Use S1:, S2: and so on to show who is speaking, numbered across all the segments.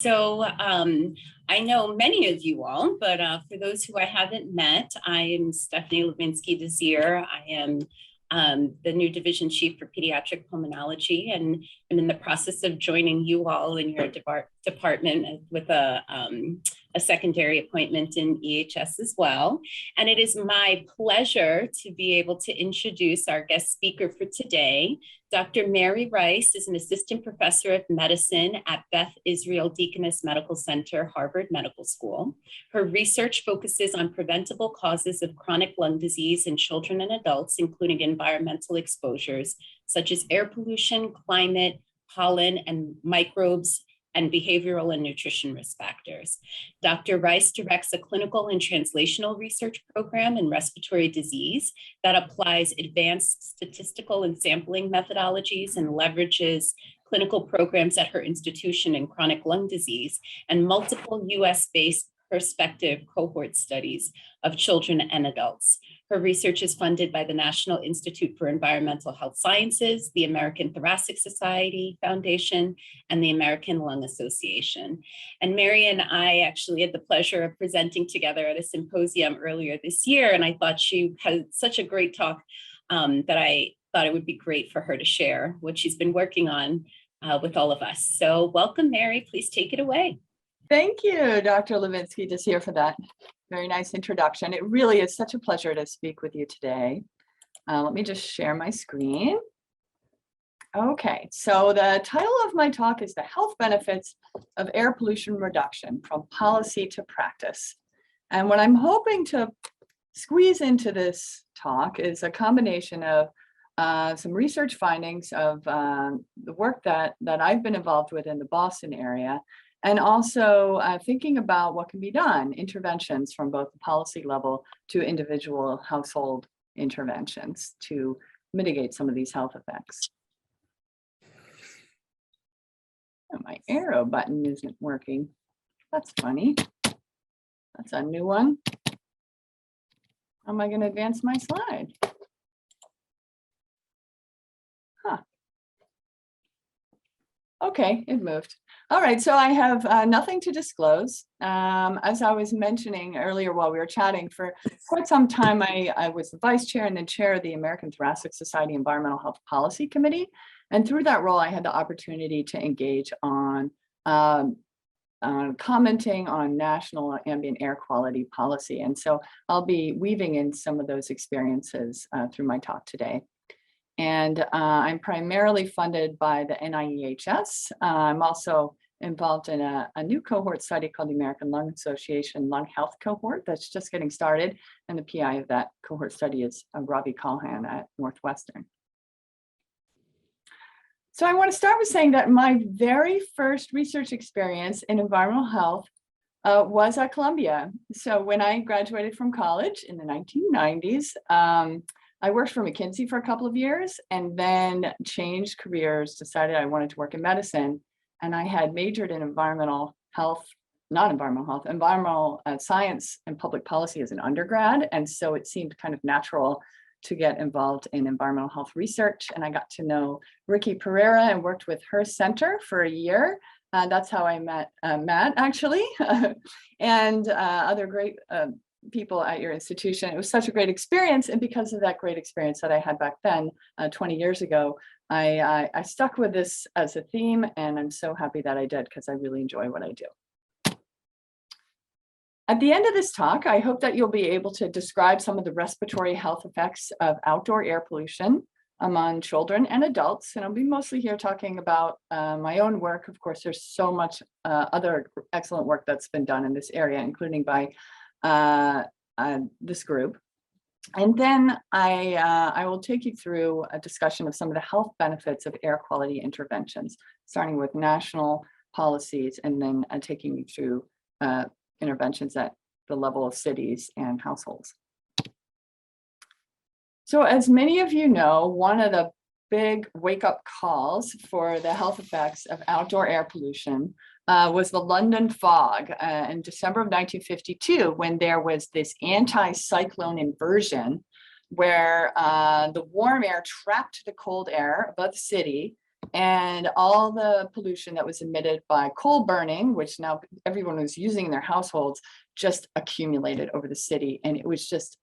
S1: I know many of you all, but for those who I haven't met, I am Stephanie Levinsky-Desir. I am the new division chief for pediatric pulmonology, and I'm in the process of joining you all in your department with a secondary appointment in EHS as well. And it is my pleasure to be able to introduce our guest speaker for today. Dr. Mary Rice is an assistant professor of medicine at Beth Israel Deaconess Medical Center, Harvard Medical School. Her research focuses on preventable causes of chronic lung disease in children and adults, including environmental exposures such as air pollution, climate, pollen, and microbes, and behavioral and nutrition risk factors. Dr. Rice directs a clinical and translational research program in respiratory disease that applies advanced statistical and sampling methodologies and leverages clinical programs at her institution in chronic lung disease and multiple US-based prospective cohort studies of children and adults. Her research is funded by the National Institute for Environmental Health Sciences, the American Thoracic Society Foundation, and the American Lung Association. And Mary and I actually had the pleasure of presenting together at a symposium earlier this year, and I thought she had such a great talk that I thought it would be great for her to share what she's been working on with all of us. So welcome, Mary, please take it away.
S2: Thank you, Dr. Levinsky-Desir, for that very nice introduction. It really is such a pleasure to speak with you today. Let me just share my screen. Okay, so the title of my talk is The Health Benefits of Air Pollution Reduction from Policy to Practice. And what I'm hoping to squeeze into this talk is a combination of some research findings of the work that I've been involved with in the Boston area, and also thinking about what can be done, interventions from both the policy level to individual household interventions to mitigate some of these health effects. And my arrow button isn't working. That's funny. That's a new one. How am I going to advance my slide? Huh. Okay, it moved. All right, so I have nothing to disclose. As I was mentioning earlier while we were chatting, for quite some time, I was the vice chair and then chair of the American Thoracic Society Environmental Health Policy Committee. And through that role, I had the opportunity to engage on commenting on national ambient air quality policy. And so I'll be weaving in some of those experiences through my talk today. And I'm primarily funded by the NIEHS. I'm also involved in a new cohort study called the American Lung Association Lung Health Cohort that's just getting started. And the PI of that cohort study is Ravi Kalhan at Northwestern. So I want to start with saying that my very first research experience in environmental health was at Columbia. So when I graduated from college in the 1990s, I worked for McKinsey for a couple of years and then changed careers, decided I wanted to work in medicine. And I had majored in environmental health, not environmental health, environmental science and public policy as an undergrad. And so it seemed kind of natural to get involved in environmental health research. And I got to know Ricky Pereira and worked with her center for a year. That's how I met Matt, actually, and other great people at your institution. It was such a great experience. And because of that great experience that I had back then, 20 years ago, I stuck with this as a theme, and I'm so happy that I did because I really enjoy what I do. At the end of this talk, I hope that you'll be able to describe some of the respiratory health effects of outdoor air pollution among children and adults. And I'll be mostly here talking about my own work. Of course, there's so much other excellent work that's been done in this area, including by this group. And then I will take you through a discussion of some of the health benefits of air quality interventions, starting with national policies and then taking you through interventions at the level of cities and households. So as many of you know, one of the big wake-up calls for the health effects of outdoor air pollution was the London fog in December of 1952, when there was this anti-cyclone inversion where the warm air trapped the cold air above the city And all the pollution that was emitted by coal burning, which now everyone was using in their households, just accumulated over the city. And it was just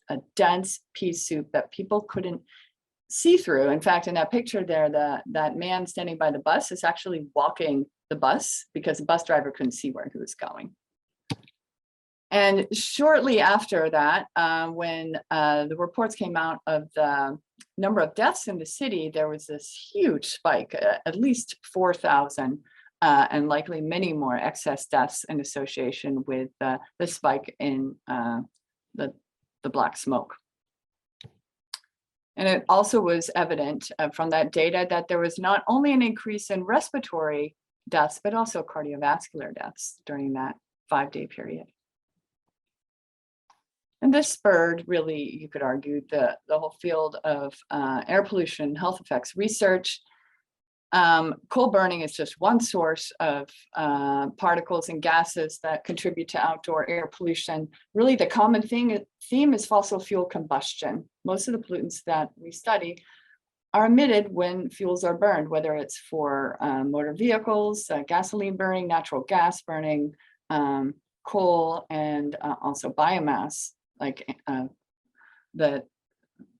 S2: a dense pea soup that people couldn't see through. In fact, in that picture there, that man standing by the bus is actually walking the bus because the bus driver couldn't see where he was going. And shortly after that, when the reports came out of the number of deaths in the city, there was this huge spike, at least 4,000, and likely many more excess deaths in association with the spike in the black smoke. And it also was evident from that data that there was not only an increase in respiratory deaths, but also cardiovascular deaths during that 5-day period. And this spurred, really, you could argue, the whole field of air pollution health effects research. Coal burning is just one source of particles and gases that contribute to outdoor air pollution. Really, the common theme is fossil fuel combustion. Most of the pollutants that we study are emitted when fuels are burned, whether it's for motor vehicles, gasoline burning, natural gas burning, coal, and also biomass, like the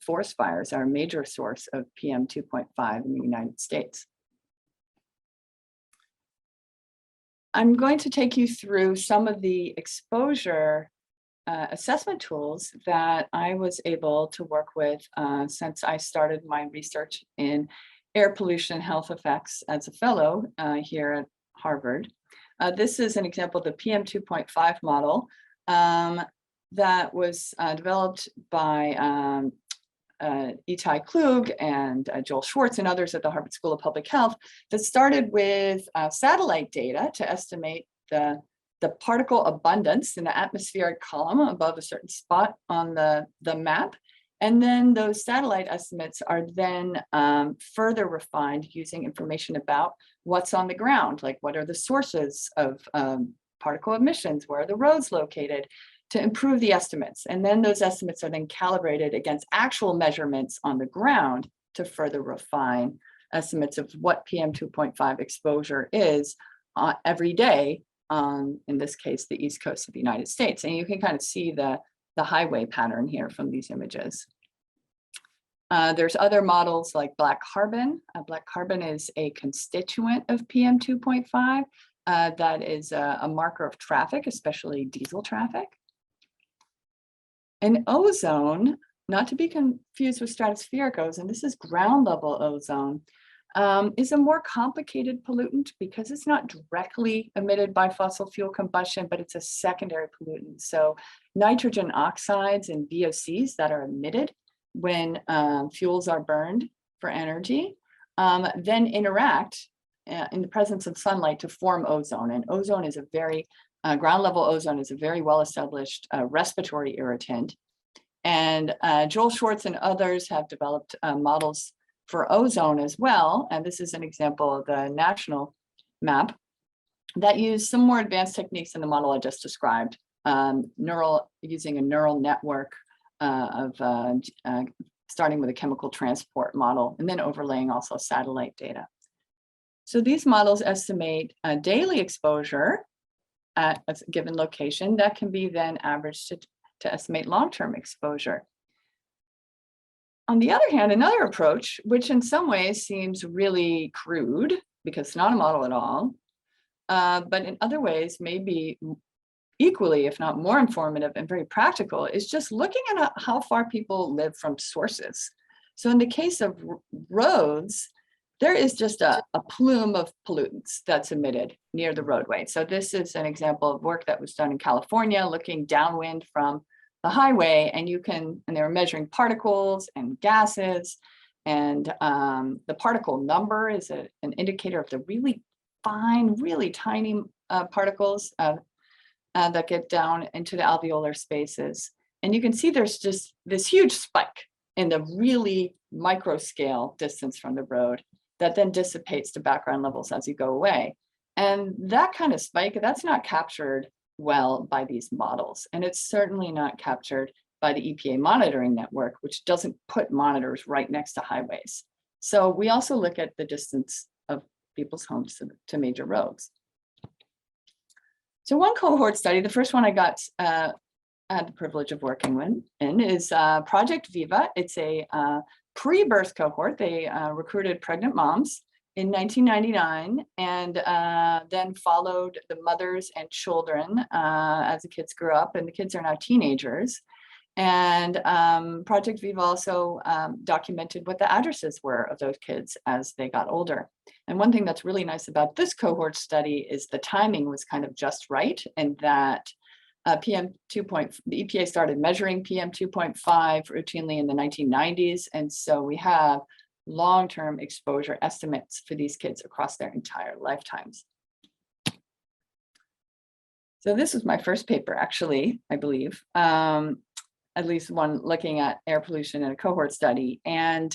S2: forest fires are a major source of PM2.5 in the United States. I'm going to take you through some of the exposure assessment tools that I was able to work with since I started my research in air pollution health effects as a fellow here at Harvard. This is an example of the PM2.5 model that was developed by Itai Klug and Joel Schwartz and others at the Harvard School of Public Health, that started with satellite data to estimate the particle abundance in the atmospheric column above a certain spot on the map. And then those satellite estimates are then further refined using information about what's on the ground, like what are the sources of particle emissions, where are the roads located, to improve the estimates. And then those estimates are then calibrated against actual measurements on the ground to further refine estimates of what PM2.5 exposure is every day on, in this case, the East Coast of the United States. And you can kind of see the highway pattern here from these images. There's other models like black carbon. Black carbon is a constituent of PM2.5 that is a marker of traffic, especially diesel traffic. And ozone, not to be confused with stratospheric ozone, this is ground level ozone, is a more complicated pollutant because it's not directly emitted by fossil fuel combustion, but it's a secondary pollutant. So nitrogen oxides and VOCs that are emitted when fuels are burned for energy, then interact in the presence of sunlight to form ozone. And ozone is a very, ground level ozone is a very well-established respiratory irritant. And Joel Schwartz and others have developed models for ozone as well. And this is an example of the national map that use some more advanced techniques in the model I just described, using a neural network starting with a chemical transport model and then overlaying also satellite data. So these models estimate a daily exposure at a given location that can be then averaged to estimate long-term exposure. On the other hand, another approach, which in some ways seems really crude because it's not a model at all, but in other ways may be equally, if not more informative and very practical, is just looking at how far people live from sources. So in the case of roads, there is just a plume of pollutants that's emitted near the roadway. So this is an example of work that was done in California, looking downwind from the highway, and they were measuring particles and gases, and the particle number is an indicator of the really fine, really tiny particles that get down into the alveolar spaces. And you can see there's just this huge spike in the really micro scale distance from the road that then dissipates to background levels as you go away. And that kind of spike, that's not captured well by these models. And it's certainly not captured by the EPA monitoring network, which doesn't put monitors right next to highways. So we also look at the distance of people's homes to major roads. So one cohort study, the first one I got had the privilege of working in is Project Viva. It's a pre-birth cohort. They recruited pregnant moms in 1999 and then followed the mothers and children as the kids grew up, and the kids are now teenagers. And Project Viva also documented what the addresses were of those kids as they got older. And one thing that's really nice about this cohort study is the timing was kind of just right, and that the EPA started measuring PM2.5 routinely in the 1990s. And so we have long-term exposure estimates for these kids across their entire lifetimes. So this was my first paper, actually, I believe, at least one looking at air pollution in a cohort study. And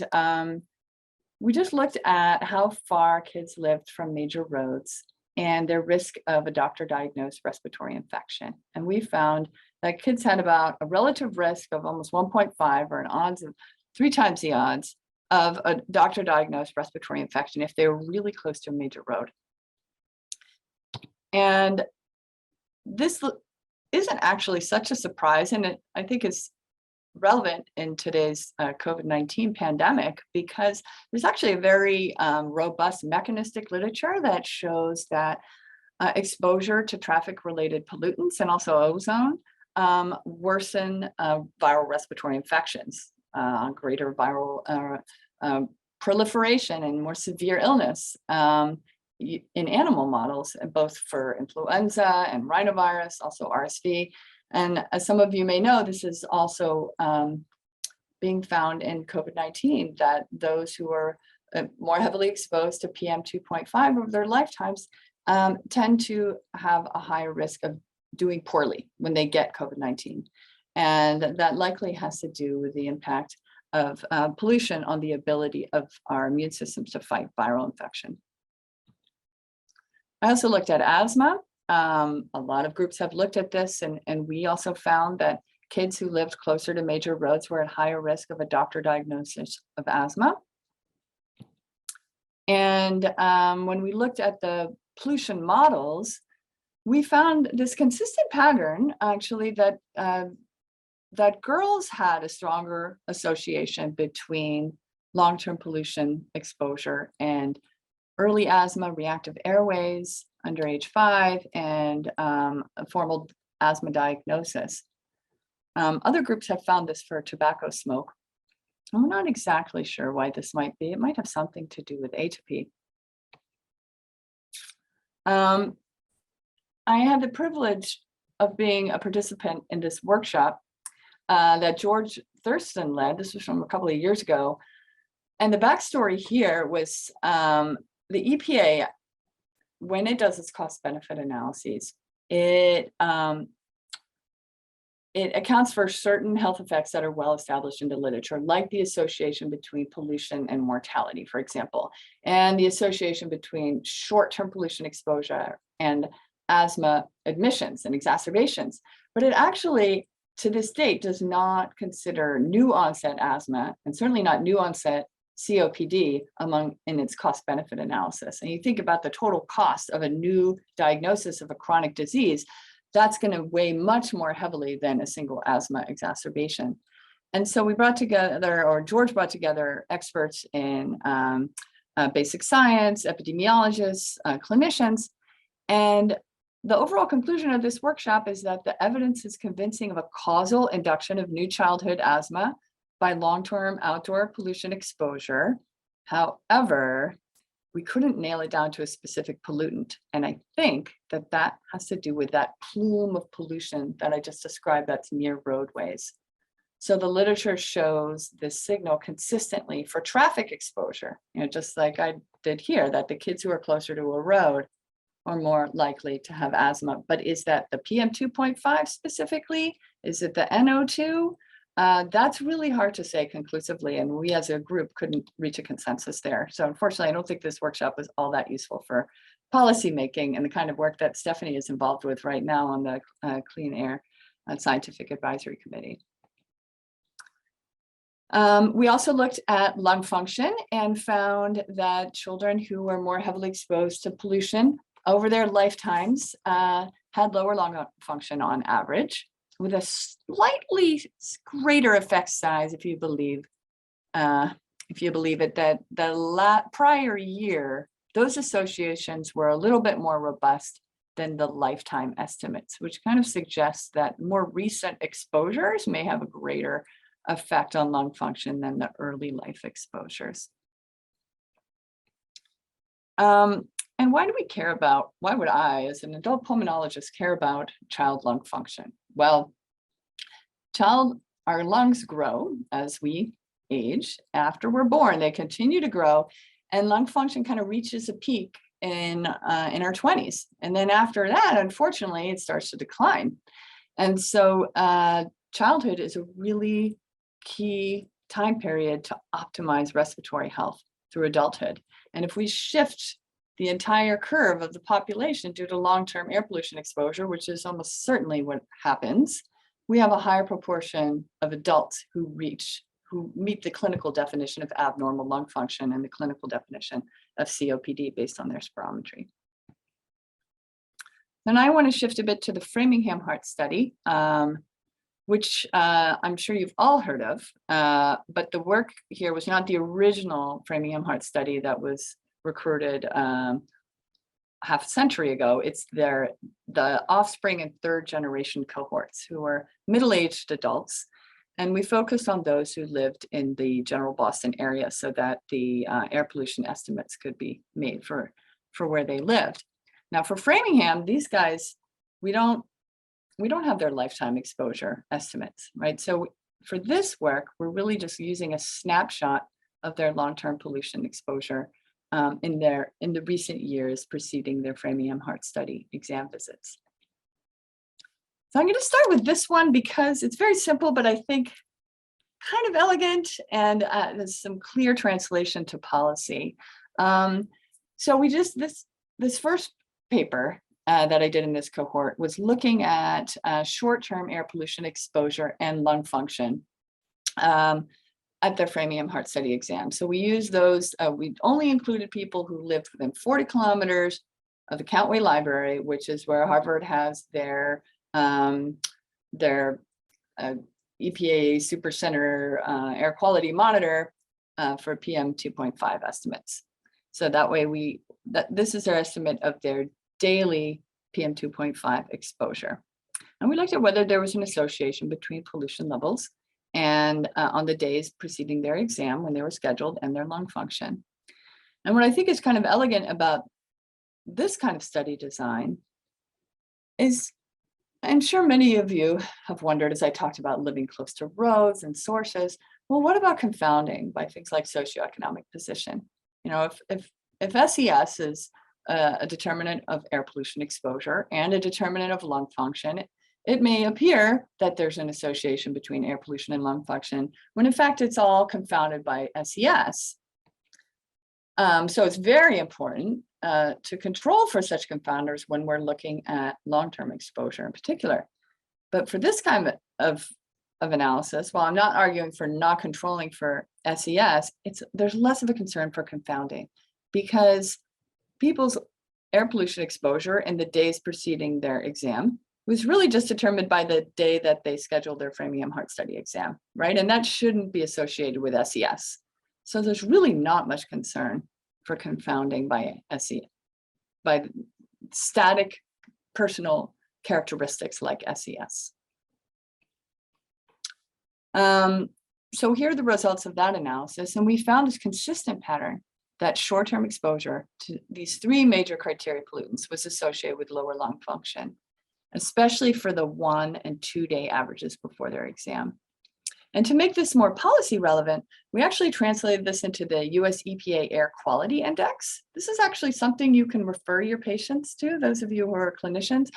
S2: we just looked at how far kids lived from major roads and their risk of a doctor-diagnosed respiratory infection. And we found that kids had about a relative risk of almost 1.5, or an odds of 3 times the odds of a doctor-diagnosed respiratory infection if they were really close to a major road. And this isn't actually such a surprise, and I think it's relevant in today's COVID-19 pandemic, because there's actually a very robust mechanistic literature that shows that exposure to traffic-related pollutants and also ozone worsen viral respiratory infections, greater viral proliferation and more severe illness in animal models, both for influenza and rhinovirus, also RSV. And as some of you may know, this is also being found in COVID-19, that those who are more heavily exposed to PM2.5 over their lifetimes tend to have a higher risk of doing poorly when they get COVID-19. And that likely has to do with the impact of pollution on the ability of our immune systems to fight viral infection. I also looked at asthma. A lot of groups have looked at this, and we also found that kids who lived closer to major roads were at higher risk of a doctor diagnosis of asthma. And when we looked at the pollution models, we found this consistent pattern, actually, that that girls had a stronger association between long-term pollution exposure and early asthma, reactive airways under age 5, and a formal asthma diagnosis. Other groups have found this for tobacco smoke. And we're not exactly sure why this might be. It might have something to do with atopy. I had the privilege of being a participant in this workshop that George Thurston led. This was from a couple of years ago. And the backstory here was the EPA, when it does its cost-benefit analyses, it accounts for certain health effects that are well established in the literature, like the association between pollution and mortality, for example, and the association between short-term pollution exposure and asthma admissions and exacerbations. But it actually, to this date, does not consider new onset asthma, and certainly not new onset COPD in its cost-benefit analysis. And you think about the total cost of a new diagnosis of a chronic disease, that's going to weigh much more heavily than a single asthma exacerbation. And so we brought together, or George brought together, experts in basic science, epidemiologists, clinicians. And the overall conclusion of this workshop is that the evidence is convincing of a causal induction of new childhood asthma by long-term outdoor pollution exposure. However, we couldn't nail it down to a specific pollutant. And I think that that has to do with that plume of pollution that I just described that's near roadways. So the literature shows this signal consistently for traffic exposure, just like I did here, that the kids who are closer to a road are more likely to have asthma. But is that the PM2.5 specifically? Is it the NO2? That's really hard to say conclusively, and we as a group couldn't reach a consensus there. So unfortunately, I don't think this workshop was all that useful for policy making and the kind of work that Stephanie is involved with right now on the Clean Air Scientific Advisory Committee. We also looked at lung function and found that children who were more heavily exposed to pollution over their lifetimes had lower lung function on average, with a slightly greater effect size if you believe it, that the prior year, those associations were a little bit more robust than the lifetime estimates, which kind of suggests that more recent exposures may have a greater effect on lung function than the early life exposures. And why do we care about, why would I, as an adult pulmonologist, care about child lung function? Well, our lungs grow as we age. After we're born, they continue to grow, and lung function kind of reaches a peak in our 20s. And then after that, unfortunately, it starts to decline. And so childhood is a really key time period to optimize respiratory health through adulthood. And if we shift the entire curve of the population due to long-term air pollution exposure, which is almost certainly what happens, we have a higher proportion of adults who meet the clinical definition of abnormal lung function and the clinical definition of COPD based on their spirometry. Then I want to shift a bit to the Framingham Heart Study, which I'm sure you've all heard of, but the work here was not the original Framingham Heart Study that was recruited half a century ago. It's the offspring and third generation cohorts who are middle-aged adults. And we focused on those who lived in the general Boston area so that the air pollution estimates could be made for where they lived. Now for Framingham, these guys, we don't have their lifetime exposure estimates, right? So for this work, we're really just using a snapshot of their long-term pollution exposure in the recent years preceding their Framingham Heart Study exam visits. So I'm going to start with this one because it's very simple, but I think kind of elegant, and there's some clear translation to policy. So we just, this first paper that I did in this cohort was looking at short-term air pollution exposure and lung function at their Framingham Heart Study exam. So we used those, we only included people who lived within 40 kilometers of the Countway Library, which is where Harvard has their EPA Supercenter air quality monitor for PM2.5 estimates. So that way this is our estimate of their daily PM2.5 exposure. And we looked at whether there was an association between pollution levels and on the days preceding their exam when they were scheduled and their lung function. And what I think is kind of elegant about this kind of study design is, I'm sure many of you have wondered, as I talked about living close to roads and sources, well, what about confounding by things like socioeconomic position? You know, if SES is a determinant of air pollution exposure and a determinant of lung function, it may appear that there's an association between air pollution and lung function, when in fact it's all confounded by SES. So it's very important to control for such confounders when we're looking at long-term exposure in particular. But for this kind of analysis, while I'm not arguing for not controlling for SES, there's less of a concern for confounding, because people's air pollution exposure in the days preceding their exam was really just determined by the day that they scheduled their Framingham Heart Study exam, right? And that shouldn't be associated with SES. So there's really not much concern for confounding by SES, by static personal characteristics like SES. So here are the results of that analysis, and we found this consistent pattern that short-term exposure to these three major criteria pollutants was associated with lower lung function, especially for the 1 and 2 day averages before their exam. And to make this more policy relevant, we actually translated this into the US EPA Air Quality Index. This is actually something you can refer your patients to, those of you who are clinicians.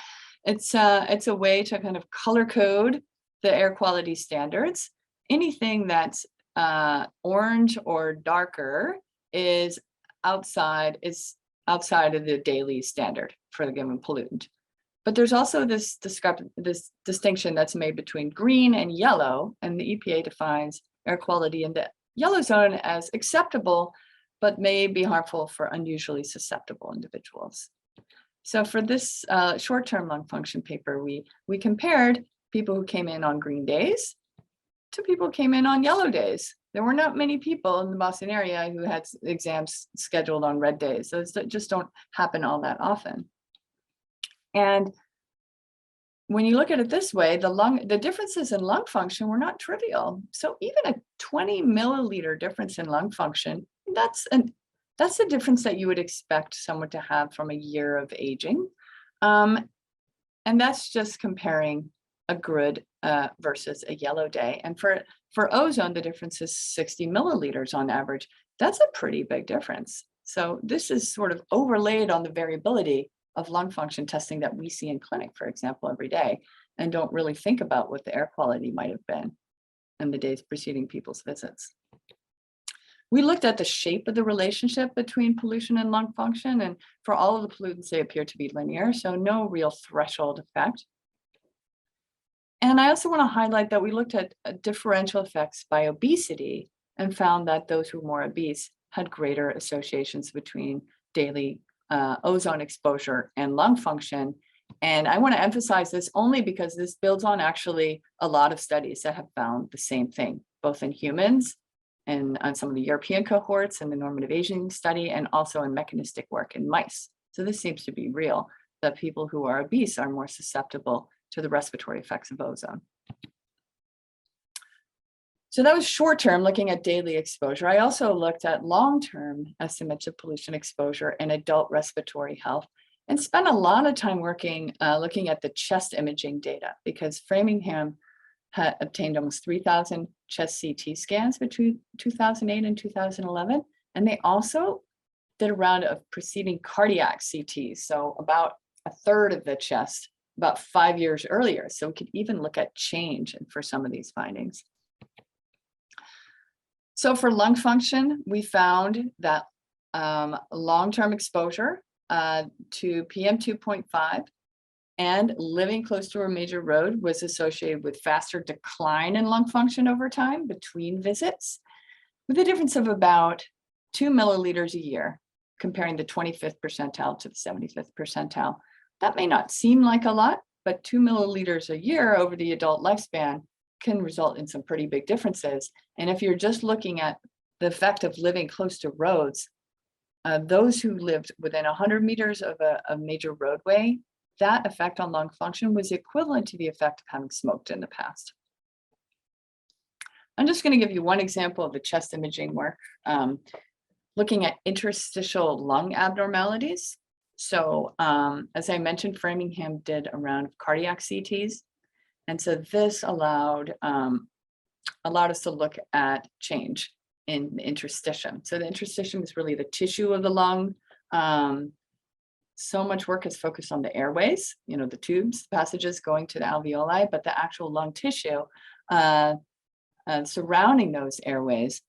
S2: It's a way to kind of color code the air quality standards. Anything that's orange or darker is outside of the daily standard for the given pollutant. But there's also this distinction that's made between green and yellow, and the EPA defines air quality in the yellow zone as acceptable, but may be harmful for unusually susceptible individuals. So for this short-term lung function paper, we compared people who came in on green days to people who came in on yellow days. There were not many people in the Boston area who had exams scheduled on red days. Those just don't happen all that often. And when you look at it this way, the differences in lung function were not trivial. So even a 20 milliliter difference in lung function, that's the difference that you would expect someone to have from a year of aging. And that's just comparing a good versus a yellow day. And for ozone, the difference is 60 milliliters on average. That's a pretty big difference. So this is sort of overlaid on the variability of lung function testing that we see in clinic, for example, every day, and don't really think about what the air quality might have been in the days preceding people's visits. We looked at the shape of the relationship between pollution and lung function, and for all of the pollutants, they appear to be linear, so no real threshold effect. And I also want to highlight that we looked at differential effects by obesity and found that those who were more obese had greater associations between daily ozone exposure and lung function. And I want to emphasize this only because this builds on actually a lot of studies that have found the same thing, both in humans and on some of the European cohorts and the normative aging study, and also in mechanistic work in mice. So this seems to be real, that people who are obese are more susceptible to the respiratory effects of ozone. So that was short term, looking at daily exposure. I also looked at long-term estimates of pollution exposure and adult respiratory health, and spent a lot of time working, looking at the chest imaging data, because Framingham had obtained almost 3,000 chest CT scans between 2008 and 2011. And they also did a round of preceding cardiac CTs. So about a third of the chest, about 5 years earlier. So we could even look at change for some of these findings. So for lung function, we found that long-term exposure to PM2.5 and living close to a major road was associated with faster decline in lung function over time between visits, with a difference of about 2 milliliters a year, comparing the 25th percentile to the 75th percentile. That may not seem like a lot, but 2 milliliters a year over the adult lifespan can result in some pretty big differences. And if you're just looking at the effect of living close to roads, those who lived within 100 meters of a major roadway, that effect on lung function was equivalent to the effect of having smoked in the past. I'm just going to give you one example of the chest imaging work, looking at interstitial lung abnormalities. So as I mentioned, Framingham did a round of cardiac CTs. And so this allowed us to look at change in the interstitium. So the interstitium is really the tissue of the lung. So much work is focused on the airways, the tubes, passages going to the alveoli, but the actual lung tissue surrounding those airways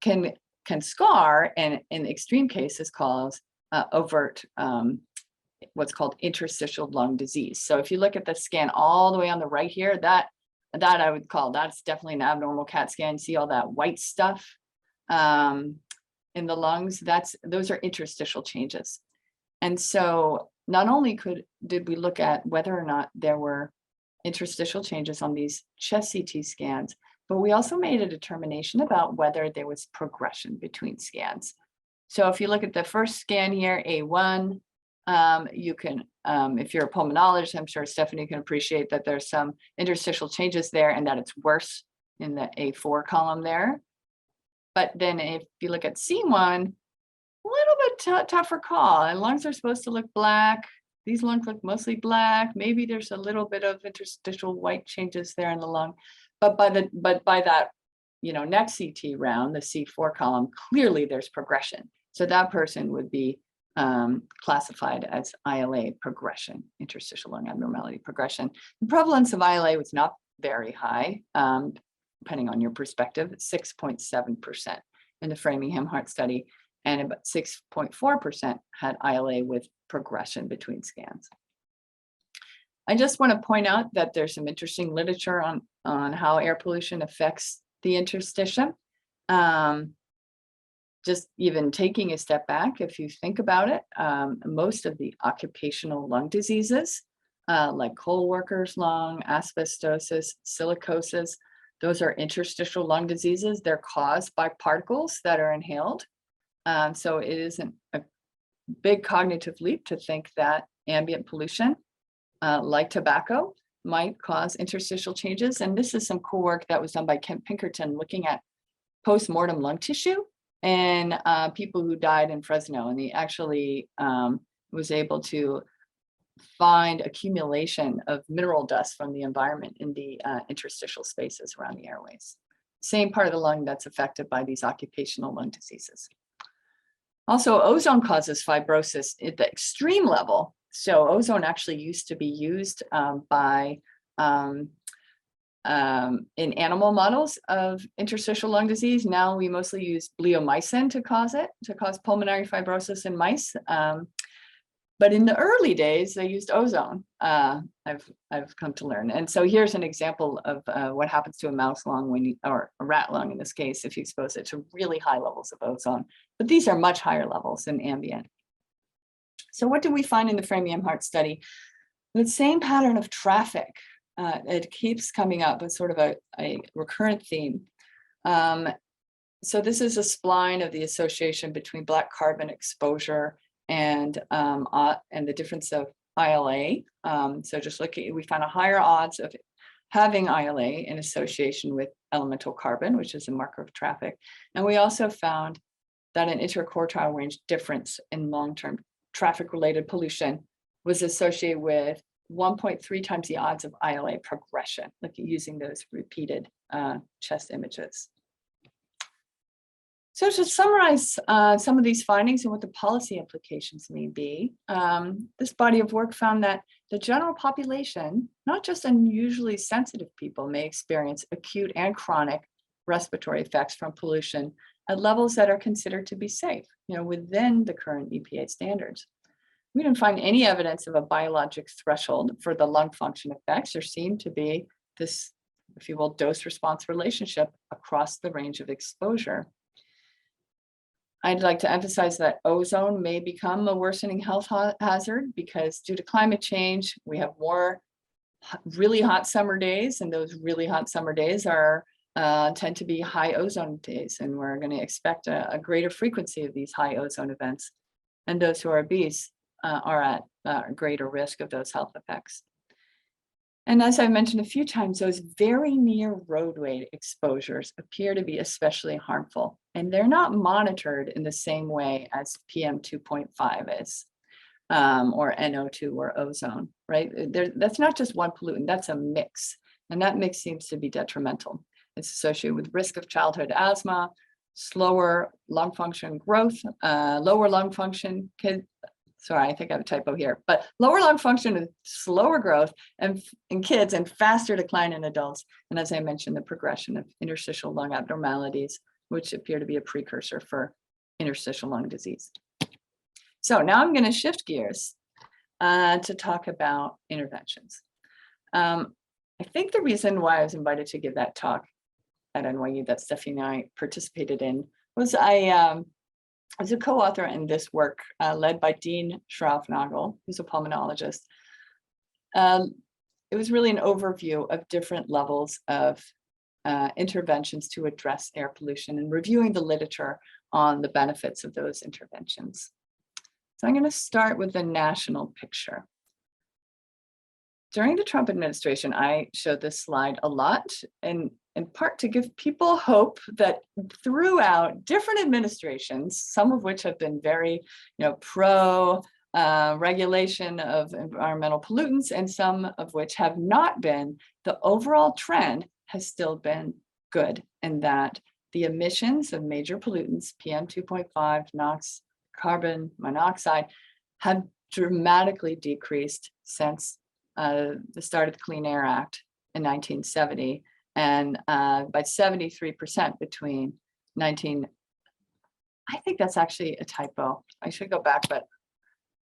S2: can scar, and in extreme cases cause overt what's called interstitial lung disease. So if you look at the scan all the way on the right here, that I would call, that's definitely an abnormal CAT scan. You see all that white stuff in the lungs, those are interstitial changes. And so not only did we look at whether or not there were interstitial changes on these chest CT scans, but we also made a determination about whether there was progression between scans. So if you look at the first scan here, A1, you can, if you're a pulmonologist, I'm sure Stephanie can appreciate that there's some interstitial changes there and that it's worse in the A4 column there. But then if you look at C1, a little bit tougher call, and lungs are supposed to look black. These lungs look mostly black. Maybe there's a little bit of interstitial white changes there in the lung, but by that next CT round, the C4 column, clearly there's progression. So that person would be classified as ILA progression, interstitial lung abnormality progression. The prevalence of ILA was not very high, depending on your perspective, 6.7% in the Framingham Heart Study, and about 6.4% had ILA with progression between scans. I just want to point out that there's some interesting literature on how air pollution affects the interstitium. Just even taking a step back, if you think about it, most of the occupational lung diseases, like coal workers' lung, asbestosis, silicosis, those are interstitial lung diseases. They're caused by particles that are inhaled. So it isn't a big cognitive leap to think that ambient pollution, like tobacco, might cause interstitial changes. And this is some cool work that was done by Kent Pinkerton looking at post-mortem lung tissue and people who died in Fresno. And he actually was able to find accumulation of mineral dust from the environment in the interstitial spaces around the airways. Same part of the lung that's affected by these occupational lung diseases. Also, ozone causes fibrosis at the extreme level. So ozone actually used to be used in animal models of interstitial lung disease. Now we mostly use bleomycin to cause pulmonary fibrosis in mice. But in the early days, they used ozone. I've come to learn. And so here's an example of what happens to a mouse lung or a rat lung in this case, if you expose it to really high levels of ozone. But these are much higher levels than ambient. So what did we find in the Framingham Heart Study? The same pattern of traffic. It keeps coming up as sort of a recurrent theme. So this is a spline of the association between black carbon exposure and the difference of ILA. So just looking, we found a higher odds of having ILA in association with elemental carbon, which is a marker of traffic. And we also found that an interquartile range difference in long-term traffic-related pollution was associated with 1.3 times the odds of ILA progression, like using those repeated chest images. So to summarize some of these findings and what the policy implications may be, this body of work found that the general population, not just unusually sensitive people, may experience acute and chronic respiratory effects from pollution at levels that are considered to be safe, within the current EPA standards. We didn't find any evidence of a biologic threshold for the lung function effects. There seemed to be this, if you will, dose-response relationship across the range of exposure. I'd like to emphasize that ozone may become a worsening health hazard because due to climate change, we have more really hot summer days, and those really hot summer days tend to be high ozone days, and we're going to expect a greater frequency of these high ozone events. And those who are obese are at greater risk of those health effects. And as I mentioned a few times, those very near roadway exposures appear to be especially harmful, and they're not monitored in the same way as PM2.5 is, or NO2 or ozone, right? That's not just one pollutant, that's a mix, and that mix seems to be detrimental. It's associated with risk of childhood asthma, slower lung function growth, lower lung function, sorry, I think I have a typo here, but lower lung function and slower growth in kids and faster decline in adults. And as I mentioned, the progression of interstitial lung abnormalities, which appear to be a precursor for interstitial lung disease. So now I'm going to shift gears to talk about interventions. I think the reason why I was invited to give that talk at NYU that Stephanie and I participated in was I was a co-author in this work led by Dean Schraufnagel, who's a pulmonologist. It was really an overview of different levels of interventions to address air pollution and reviewing the literature on the benefits of those interventions. So I'm going to start with the national picture. During the Trump administration, I showed this slide a lot, and in part to give people hope that throughout different administrations, some of which have been very, pro regulation of environmental pollutants, and some of which have not been, the overall trend has still been good, and that the emissions of major pollutants, PM2.5, NOx, carbon monoxide, have dramatically decreased since the start of the Clean Air Act in 1970, and by 73% between I think that's actually a typo. I should go back, but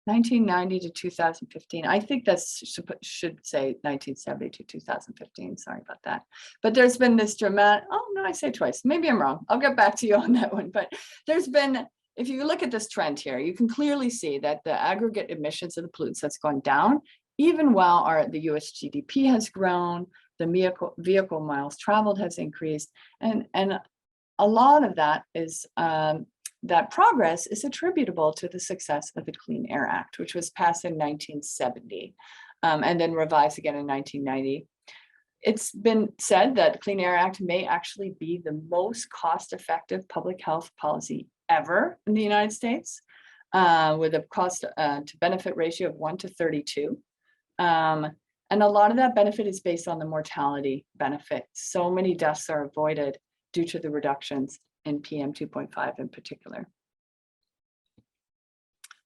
S2: 1990 to 2015. I think that's should say 1970 to 2015. Sorry about that. But there's been this dramatic, oh no, I say twice. Maybe I'm wrong. I'll get back to you on that one. But there's been, if you look at this trend here, you can clearly see that the aggregate emissions of the pollutants has gone down, even while the US GDP has grown, the vehicle miles traveled has increased, and a lot of that is that progress is attributable to the success of the Clean Air Act, which was passed in 1970 and then revised again in 1990. It's been said that the Clean Air Act may actually be the most cost-effective public health policy ever in the United States, with a cost to benefit ratio of 1 to 32. And a lot of that benefit is based on the mortality benefit. So many deaths are avoided due to the reductions in PM2.5 in particular.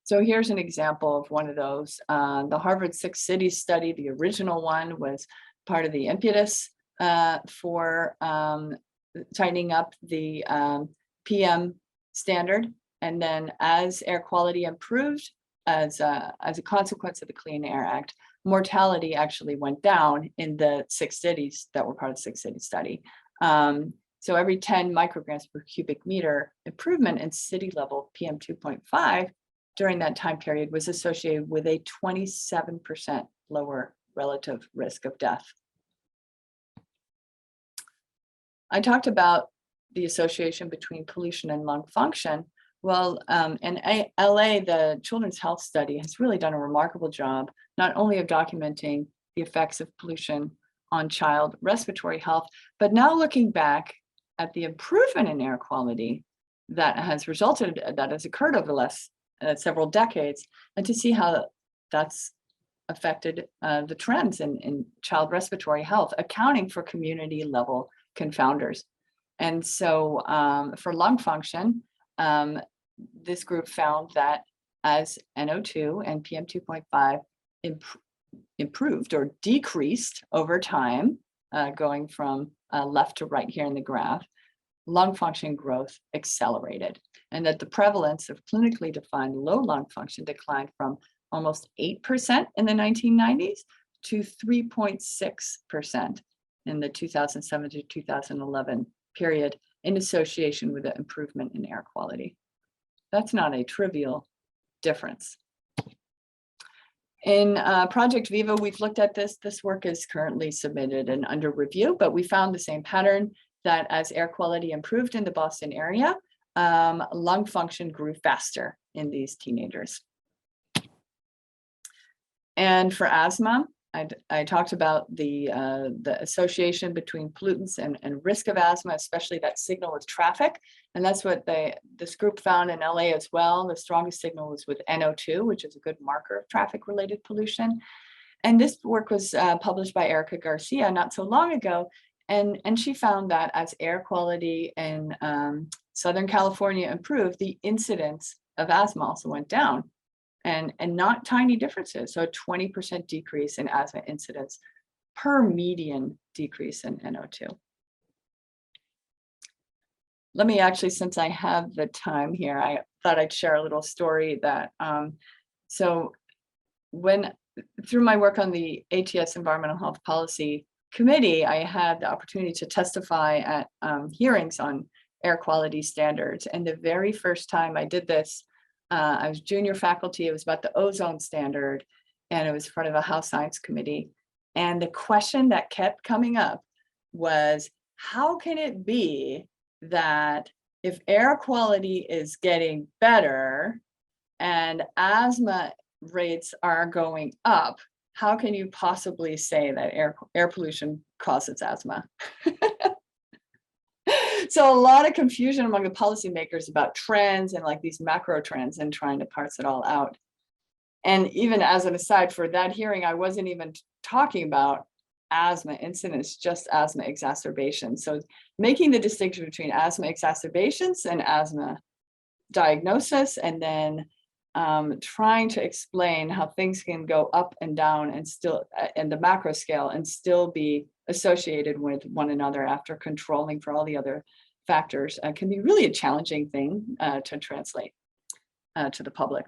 S2: So here's an example of one of those. The Harvard 6 Cities study, the original one, was part of the impetus for tightening up the PM standard. And then as air quality improved, as a consequence of the Clean Air Act, mortality actually went down in the 6 cities that were part of the 6 Cities study. So every 10 micrograms per cubic meter improvement in city level PM2.5 during that time period was associated with a 27% lower relative risk of death. I talked about the association between pollution and lung function. Well, in LA, the Children's Health Study has really done a remarkable job, not only of documenting the effects of pollution on child respiratory health, but now looking back at the improvement in air quality that has occurred over the last several decades, and to see how that's affected the trends in child respiratory health, accounting for community level confounders. And so for lung function, this group found that as NO2 and PM2.5 improved or decreased over time, going from left to right here in the graph, lung function growth accelerated, and that the prevalence of clinically defined low lung function declined from almost 8% in the 1990s to 3.6% in the 2007 to 2011 period, in association with the improvement in air quality. That's not a trivial difference. In Project Viva, we've looked at this. This work is currently submitted and under review, but we found the same pattern, that as air quality improved in the Boston area, lung function grew faster in these teenagers. And for asthma, I talked about the association between pollutants and risk of asthma, especially that signal with traffic. And that's what this group found in LA as well. The strongest signal was with NO2, which is a good marker of traffic-related pollution. And this work was published by Erica Garcia not so long ago. And she found that as air quality in Southern California improved, the incidence of asthma also went down. And not tiny differences. So a 20% decrease in asthma incidence per median decrease in NO2. Let me actually, since I have the time here, I thought I'd share a little story that, so through my work on the ATS Environmental Health Policy Committee, I had the opportunity to testify at hearings on air quality standards. And the very first time I did this, I was junior faculty. It was about the ozone standard, and it was part of a House Science Committee. And the question that kept coming up was, how can it be that if air quality is getting better and asthma rates are going up, how can you possibly say that air pollution causes asthma? So a lot of confusion among the policymakers about trends and like these macro trends and trying to parse it all out. And even as an aside, for that hearing, I wasn't even talking about asthma incidence, just asthma exacerbations. So making the distinction between asthma exacerbations and asthma diagnosis, and then trying to explain how things can go up and down and still in the macro scale and still be associated with one another after controlling for all the other factors can be really a challenging thing to translate to the public.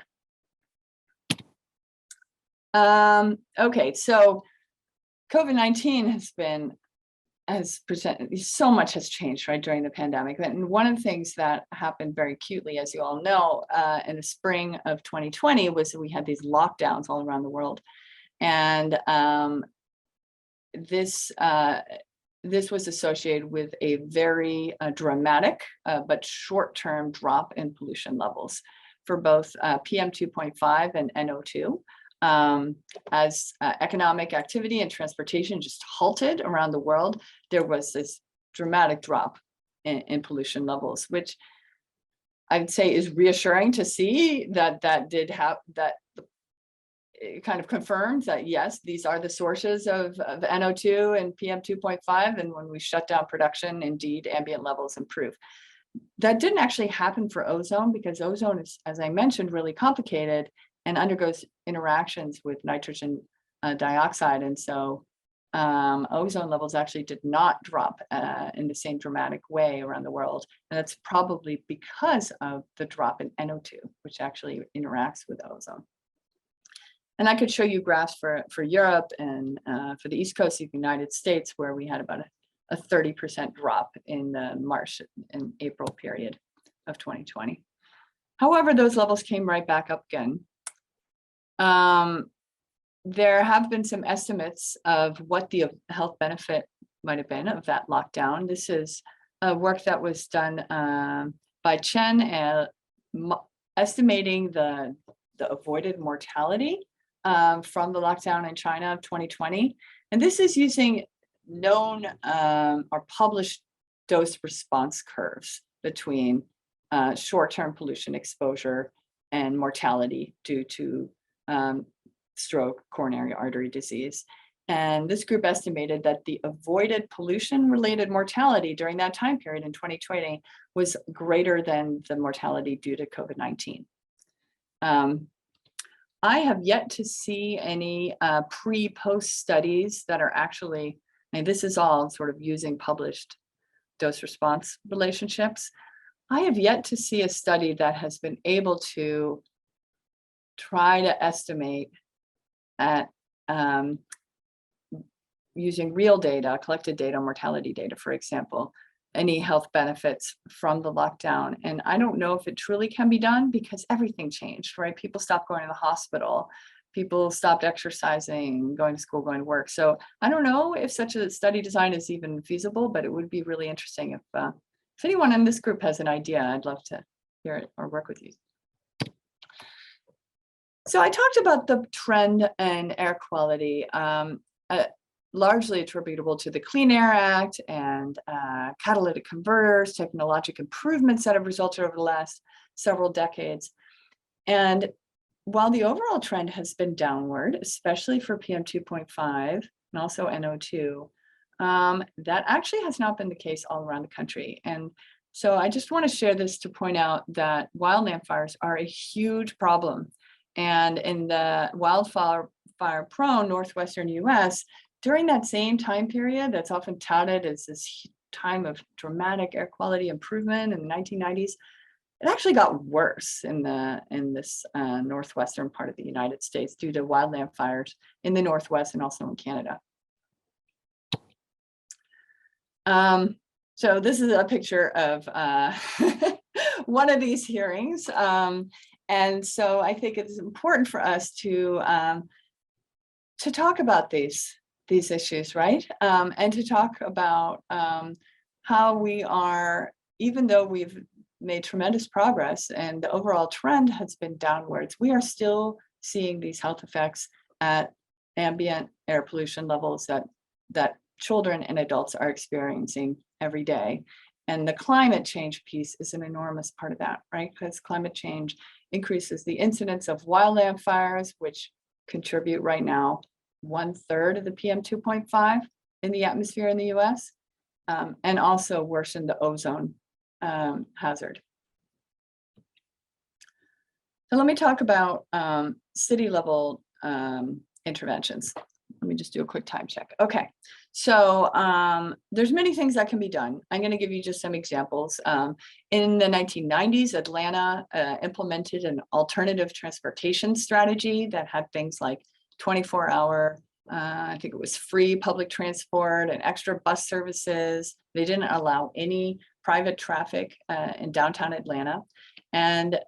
S2: Okay, so COVID-19 has presented, so much has changed, right, during the pandemic. And one of the things that happened very acutely, as you all know, in the spring of 2020 was that we had these lockdowns all around the world. And this was associated with a very dramatic but short-term drop in pollution levels for both PM2.5 and NO2. As economic activity and transportation just halted around the world, there was this dramatic drop in pollution levels, which I would say is reassuring to see that did have that. It kind of confirms that, yes, these are the sources of NO2 and PM2.5. And when we shut down production, indeed, ambient levels improve. That didn't actually happen for ozone, because ozone is, as I mentioned, really complicated and undergoes interactions with nitrogen dioxide. And so ozone levels actually did not drop in the same dramatic way around the world. And that's probably because of the drop in NO2, which actually interacts with ozone. And I could show you graphs for Europe and for the East Coast of the United States, where we had about a 30% drop in the March and April period of 2020. However, those levels came right back up again. There have been some estimates of what the health benefit might have been of that lockdown. This is work that was done by Chen, estimating the avoided mortality from the lockdown in China of 2020. And this is using known or published dose response curves between short-term pollution exposure and mortality due to stroke, coronary artery disease. And this group estimated that the avoided pollution-related mortality during that time period in 2020 was greater than the mortality due to COVID-19. I have yet to see any pre-post studies that are actually, and this is all sort of using published dose response relationships. I have yet to see a study that has been able to try to estimate at using real data, collected data, mortality data, for example, any health benefits from the lockdown. And I don't know if it truly can be done, because everything changed, right? People stopped going to the hospital, people stopped exercising, going to school, going to work. So I don't know if such a study design is even feasible, but it would be really interesting if anyone in this group has an idea. I'd love to hear it or work with you. So I talked about the trend in air quality, largely attributable to the Clean Air Act and catalytic converters, technologic improvements that have resulted over the last several decades. And while the overall trend has been downward, especially for PM2.5 and also NO2, that actually has not been the case all around the country. And so I just want to share this to point out that wildland fires are a huge problem. And in the wildfire-prone northwestern US, during that same time period that's often touted as this time of dramatic air quality improvement in the 1990s, it actually got worse in this northwestern part of the United States due to wildland fires in the Northwest and also in Canada. So this is a picture of one of these hearings. And so I think it's important for us to talk about these issues, right? And to talk about how we are, even though we've made tremendous progress and the overall trend has been downwards, we are still seeing these health effects at ambient air pollution levels that children and adults are experiencing every day. And the climate change piece is an enormous part of that, right? Because climate change increases the incidence of wildland fires, which contribute right now 1/3 of the PM2.5 in the atmosphere in the US, and also worsen the ozone hazard. So let me talk about city level interventions. Let me just do a quick time check. Okay, so there's many things that can be done. I'm going to give you just some examples. In the 1990s, Atlanta implemented an alternative transportation strategy that had things like 24-hour, I think it was free public transport and extra bus services. They didn't allow any private traffic in downtown Atlanta. And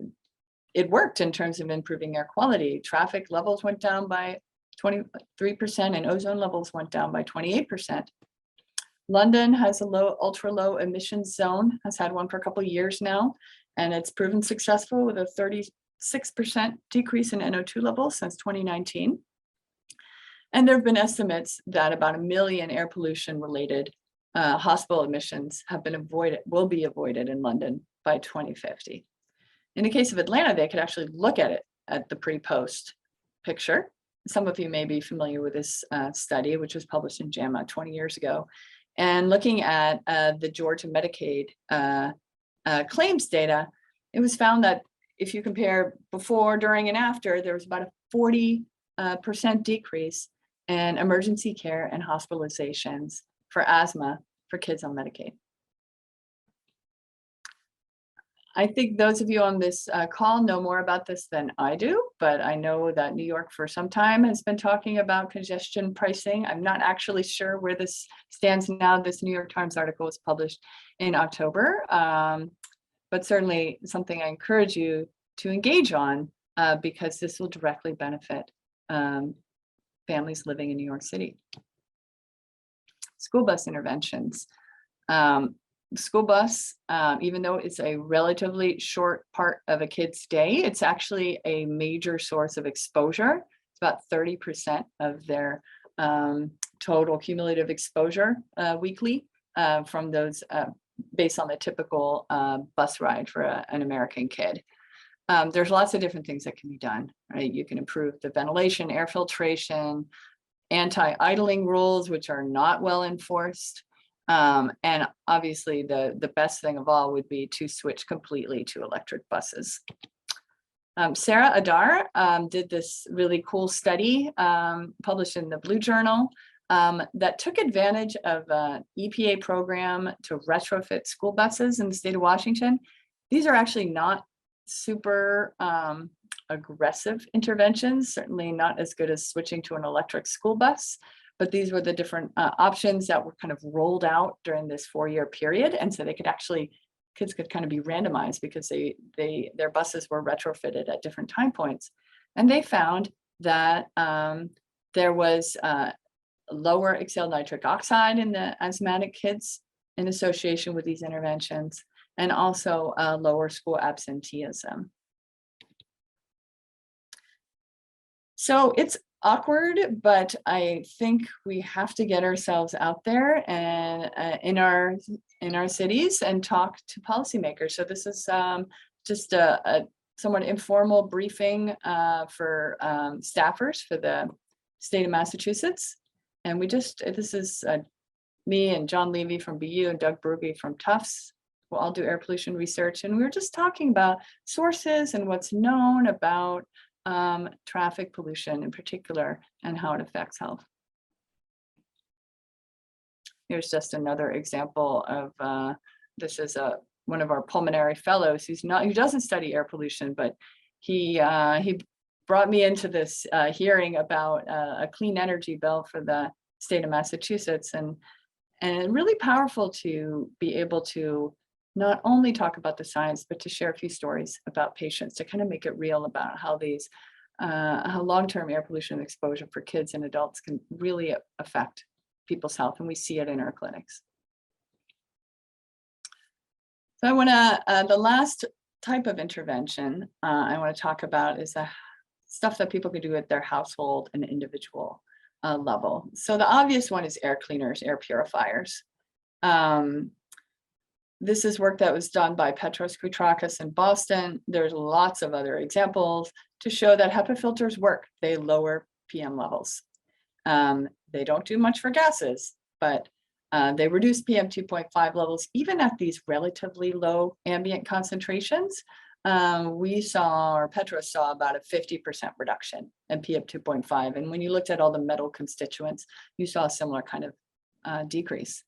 S2: it worked in terms of improving air quality. Traffic levels went down by 23% and ozone levels went down by 28%. London has a ultra low emissions zone, has had one for a couple of years now, and it's proven successful with a 36% decrease in NO2 levels since 2019. And there have been estimates that about 1 million air pollution related hospital admissions will be avoided in London by 2050. In the case of Atlanta, they could actually look at it at the pre-post picture. Some of you may be familiar with this study, which was published in JAMA 20 years ago. And looking at the Georgia Medicaid claims data, it was found that if you compare before, during, and after, there was about a 40% decrease in emergency care and hospitalizations for asthma for kids on Medicaid. I think those of you on this call know more about this than I do, but I know that New York for some time has been talking about congestion pricing. I'm not actually sure where this stands now. This New York Times article was published in October, but certainly something I encourage you to engage on because this will directly benefit families living in New York City. School bus interventions. School bus, even though it's a relatively short part of a kid's day, it's actually a major source of exposure. It's about 30% of their total cumulative exposure weekly from those based on the typical bus ride for an American kid. There's lots of different things that can be done, right? You can improve the ventilation, air filtration, anti-idling rules, which are not well enforced. And obviously the best thing of all would be to switch completely to electric buses. Sarah Adar did this really cool study published in the Blue Journal that took advantage of an EPA program to retrofit school buses in the state of Washington. These are actually not super aggressive interventions, certainly not as good as switching to an electric school bus. But these were the different options that were kind of rolled out during this 4-year period. And so they could actually, kids could kind of be randomized because their buses were retrofitted at different time points. And they found that there was lower exhaled nitric oxide in the asthmatic kids in association with these interventions, and also lower school absenteeism. So it's awkward, but I think we have to get ourselves out there and in our cities and talk to policymakers. So this is just a somewhat informal briefing for staffers for the state of Massachusetts. And this is me and John Levy from BU and Doug Brugge from Tufts. We'll all do air pollution research. And we were just talking about sources and what's known about traffic pollution in particular and how it affects health. Here's just another example of this is one of our pulmonary fellows who doesn't study air pollution, but he brought me into this hearing about a clean energy bill for the state of Massachusetts, and really powerful to be able to not only talk about the science, but to share a few stories about patients to kind of make it real about how these, how long-term air pollution exposure for kids and adults can really affect people's health. And we see it in our clinics. So I want to, the last type of intervention I want to talk about is the stuff that people can do at their household and individual level. So the obvious one is air cleaners, air purifiers. This is work that was done by Petros Koutrakis in Boston. There's lots of other examples to show that HEPA filters work. They lower PM levels. They don't do much for gases, but they reduce PM 2.5 levels even at these relatively low ambient concentrations. We saw, or Petros saw, about a 50% reduction in PM 2.5. And when you looked at all the metal constituents, you saw a similar kind of decrease.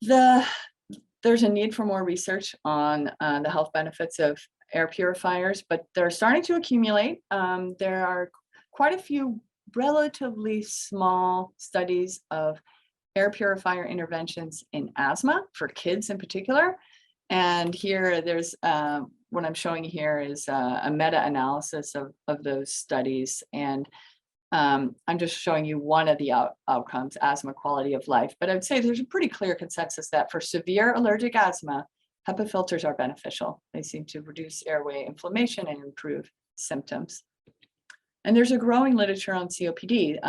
S2: There's a need for more research on the health benefits of air purifiers, but they're starting to accumulate. There are quite a few relatively small studies of air purifier interventions in asthma for kids in particular. And here there's what I'm showing here is a meta-analysis of those studies. And I'm just showing you one of the outcomes, asthma quality of life. But I would say there's a pretty clear consensus that for severe allergic asthma, HEPA filters are beneficial. They seem to reduce airway inflammation and improve symptoms. And there's a growing literature on COPD.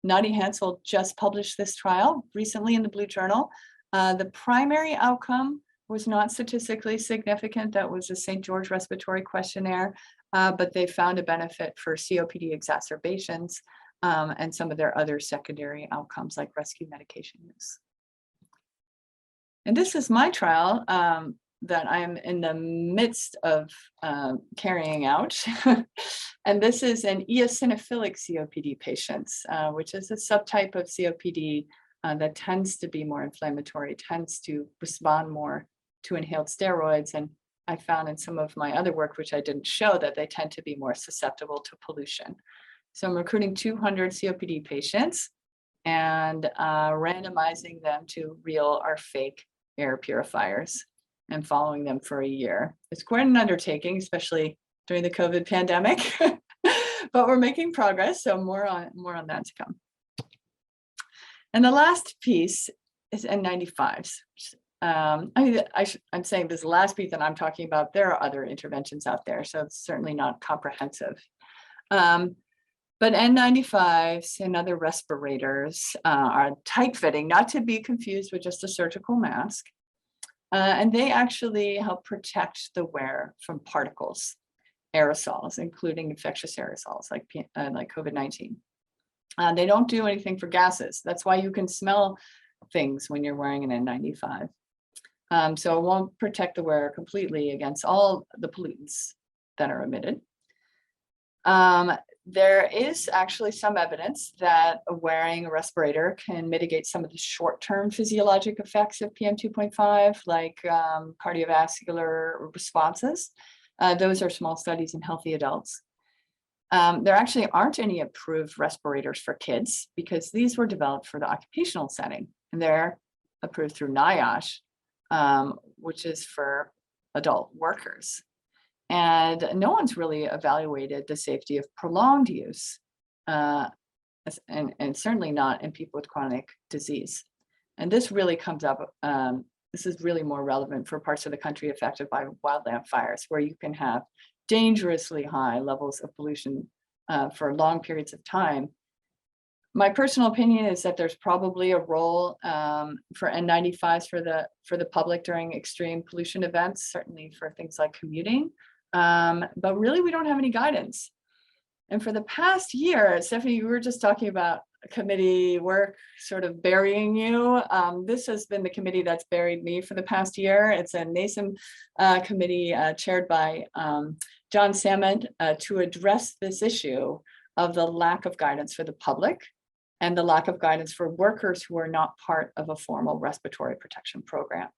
S2: NIEHS just published this trial recently in the Blue Journal. The primary outcome was not statistically significant. That was a St. George Respiratory Questionnaire, but they found a benefit for COPD exacerbations and some of their other secondary outcomes like rescue medication use. And this is my trial that I'm in the midst of carrying out. And this is an eosinophilic COPD patients, which is a subtype of COPD that tends to be more inflammatory, tends to respond more to inhaled steroids. And I found in some of my other work, which I didn't show, that they tend to be more susceptible to pollution. So I'm recruiting 200 COPD patients and randomizing them to real or fake air purifiers and following them for a year. It's quite an undertaking, especially during the COVID pandemic, but we're making progress. So more on that to come. And the last piece is N95s. I'm saying this last piece that I'm talking about, there are other interventions out there, so it's certainly not comprehensive. But N95s and other respirators are tight fitting, not to be confused with just a surgical mask. And they actually help protect the wearer from particles, aerosols, including infectious aerosols like COVID-19. They don't do anything for gases. That's why you can smell things when you're wearing an N95. So it won't protect the wearer completely against all the pollutants that are emitted. There is actually some evidence that wearing a respirator can mitigate some of the short-term physiologic effects of PM2.5, like cardiovascular responses. Those are small studies in healthy adults. There actually aren't any approved respirators for kids because these were developed for the occupational setting, and they're approved through NIEHS, which is for adult workers. And no one's really evaluated the safety of prolonged use, and certainly not in people with chronic disease. And this really comes up, this is really more relevant for parts of the country affected by wildland fires, where you can have dangerously high levels of pollution for long periods of time. My personal opinion is that there's probably a role for N95s for the public during extreme pollution events, certainly for things like commuting. But really, we don't have any guidance. And for the past year, Stephanie, you were just talking about committee work sort of burying you. This has been the committee that's buried me for the past year. It's a NASEM committee chaired by John Salmon to address this issue of the lack of guidance for the public and the lack of guidance for workers who are not part of a formal respiratory protection program.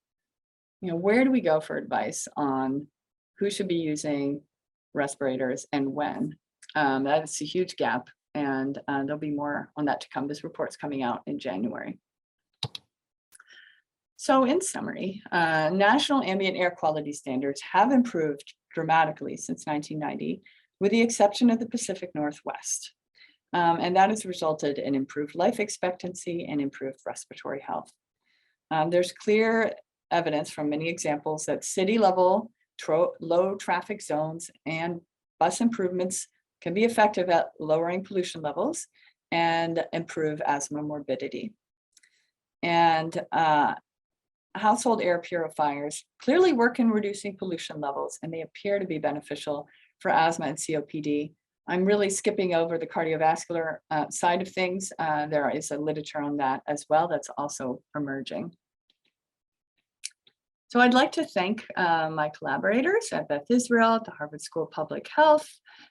S2: You know, where do we go for advice on who should be using respirators and when? That's a huge gap, and there'll be more on that to come. This report's coming out in January. So in summary, national ambient air quality standards have improved dramatically since 1990, with the exception of the Pacific Northwest. And that has resulted in improved life expectancy and improved respiratory health. There's clear evidence from many examples that city level low traffic zones and bus improvements can be effective at lowering pollution levels and improve asthma morbidity. And household air purifiers clearly work in reducing pollution levels, and they appear to be beneficial for asthma and COPD. I'm really skipping over the cardiovascular side of things. There is a literature on that as well that's also emerging. So I'd like to thank my collaborators at Beth Israel, at the Harvard School of Public Health.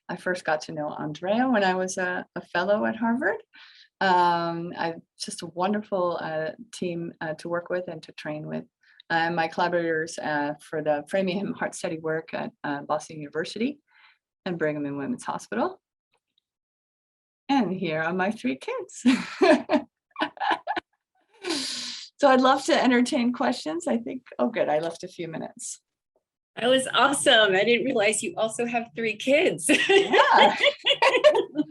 S2: I first got to know Andrea when I was a fellow at Harvard. Just a wonderful team to work with and to train with. and my collaborators for the Framingham Heart Study work at Boston University and Brigham and Women's Hospital. And here are my 3 kids. So I'd love to entertain questions. I think, oh good, I left a few minutes.
S1: That was awesome. I didn't realize you also have 3 kids.
S2: Yeah.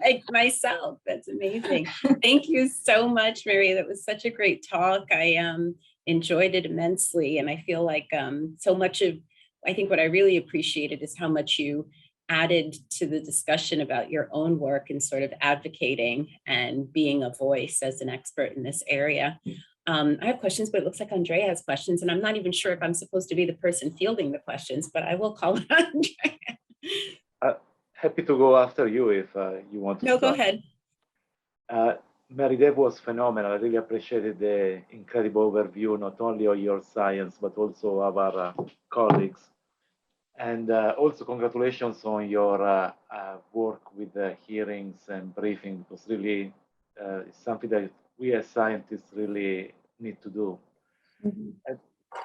S1: Like myself. That's amazing. Thank you so much, Mary. That was such a great talk. I enjoyed it immensely. And I feel like so much of, I think what I really appreciated is how much you added to the discussion about your own work and sort of advocating and being a voice as an expert in this area. I have questions, but it looks like Andrea has questions, and I'm not even sure if I'm supposed to be the person fielding the questions, but I will call it Andrea.
S3: Happy to go after you if you want to.
S1: No,
S3: start.
S1: go ahead.
S3: Mary, that was phenomenal. I really appreciated the incredible overview, not only of your science, but also of our colleagues. And also congratulations on your work with the hearings and briefing. It was really something that we as scientists really need to do.
S2: Mm-hmm.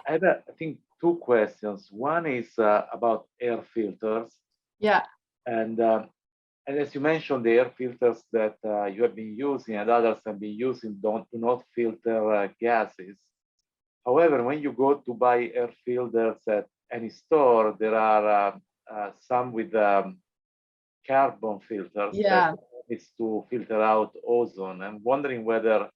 S3: I have, I think, 2 questions. One is about air filters.
S2: Yeah.
S3: And as you mentioned, the air filters that you have been using and others have been using do not filter gases. However, when you go to buy air filters at any store, there are some with carbon filters.
S2: Yeah.
S3: That is to filter out ozone. I'm wondering whether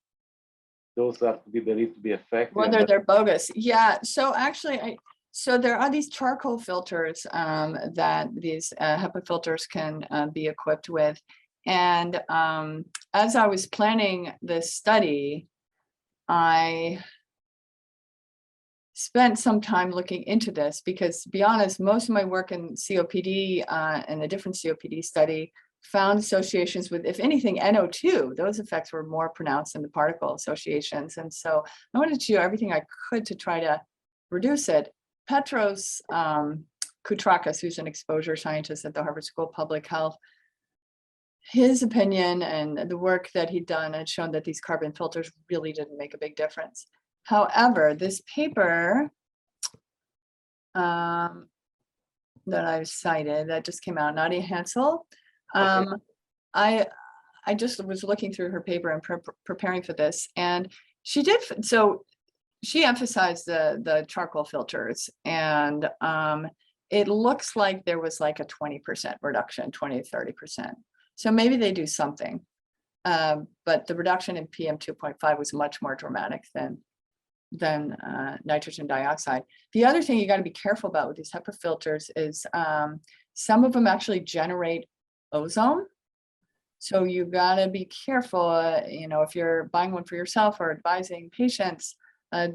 S3: those are to be believed to be effective.
S2: Whether they're bogus. Yeah. So actually, so there are these charcoal filters that these HEPA filters can be equipped with. And as I was planning this study, I spent some time looking into this because, to be honest, most of my work in COPD and a different COPD study found associations with, if anything, NO2. Those effects were more pronounced than the particle associations. And so I wanted to do everything I could to try to reduce it. Petros Koutrakis, who's an exposure scientist at the Harvard School of Public Health, his opinion and the work that he'd done had shown that these carbon filters really didn't make a big difference. However, this paper that I've cited that just came out, Nadia Hansel,
S3: Okay.
S2: I just was looking through her paper and preparing for this, and she did. So she emphasized the charcoal filters, and it looks like there was like a 20% reduction, 20 to 30%. So maybe they do something, but the reduction in PM2.5 was much more dramatic than nitrogen dioxide. The other thing you got to be careful about with these HEPA filters is some of them actually generate ozone. So you got to be careful, if you're buying one for yourself or advising patients,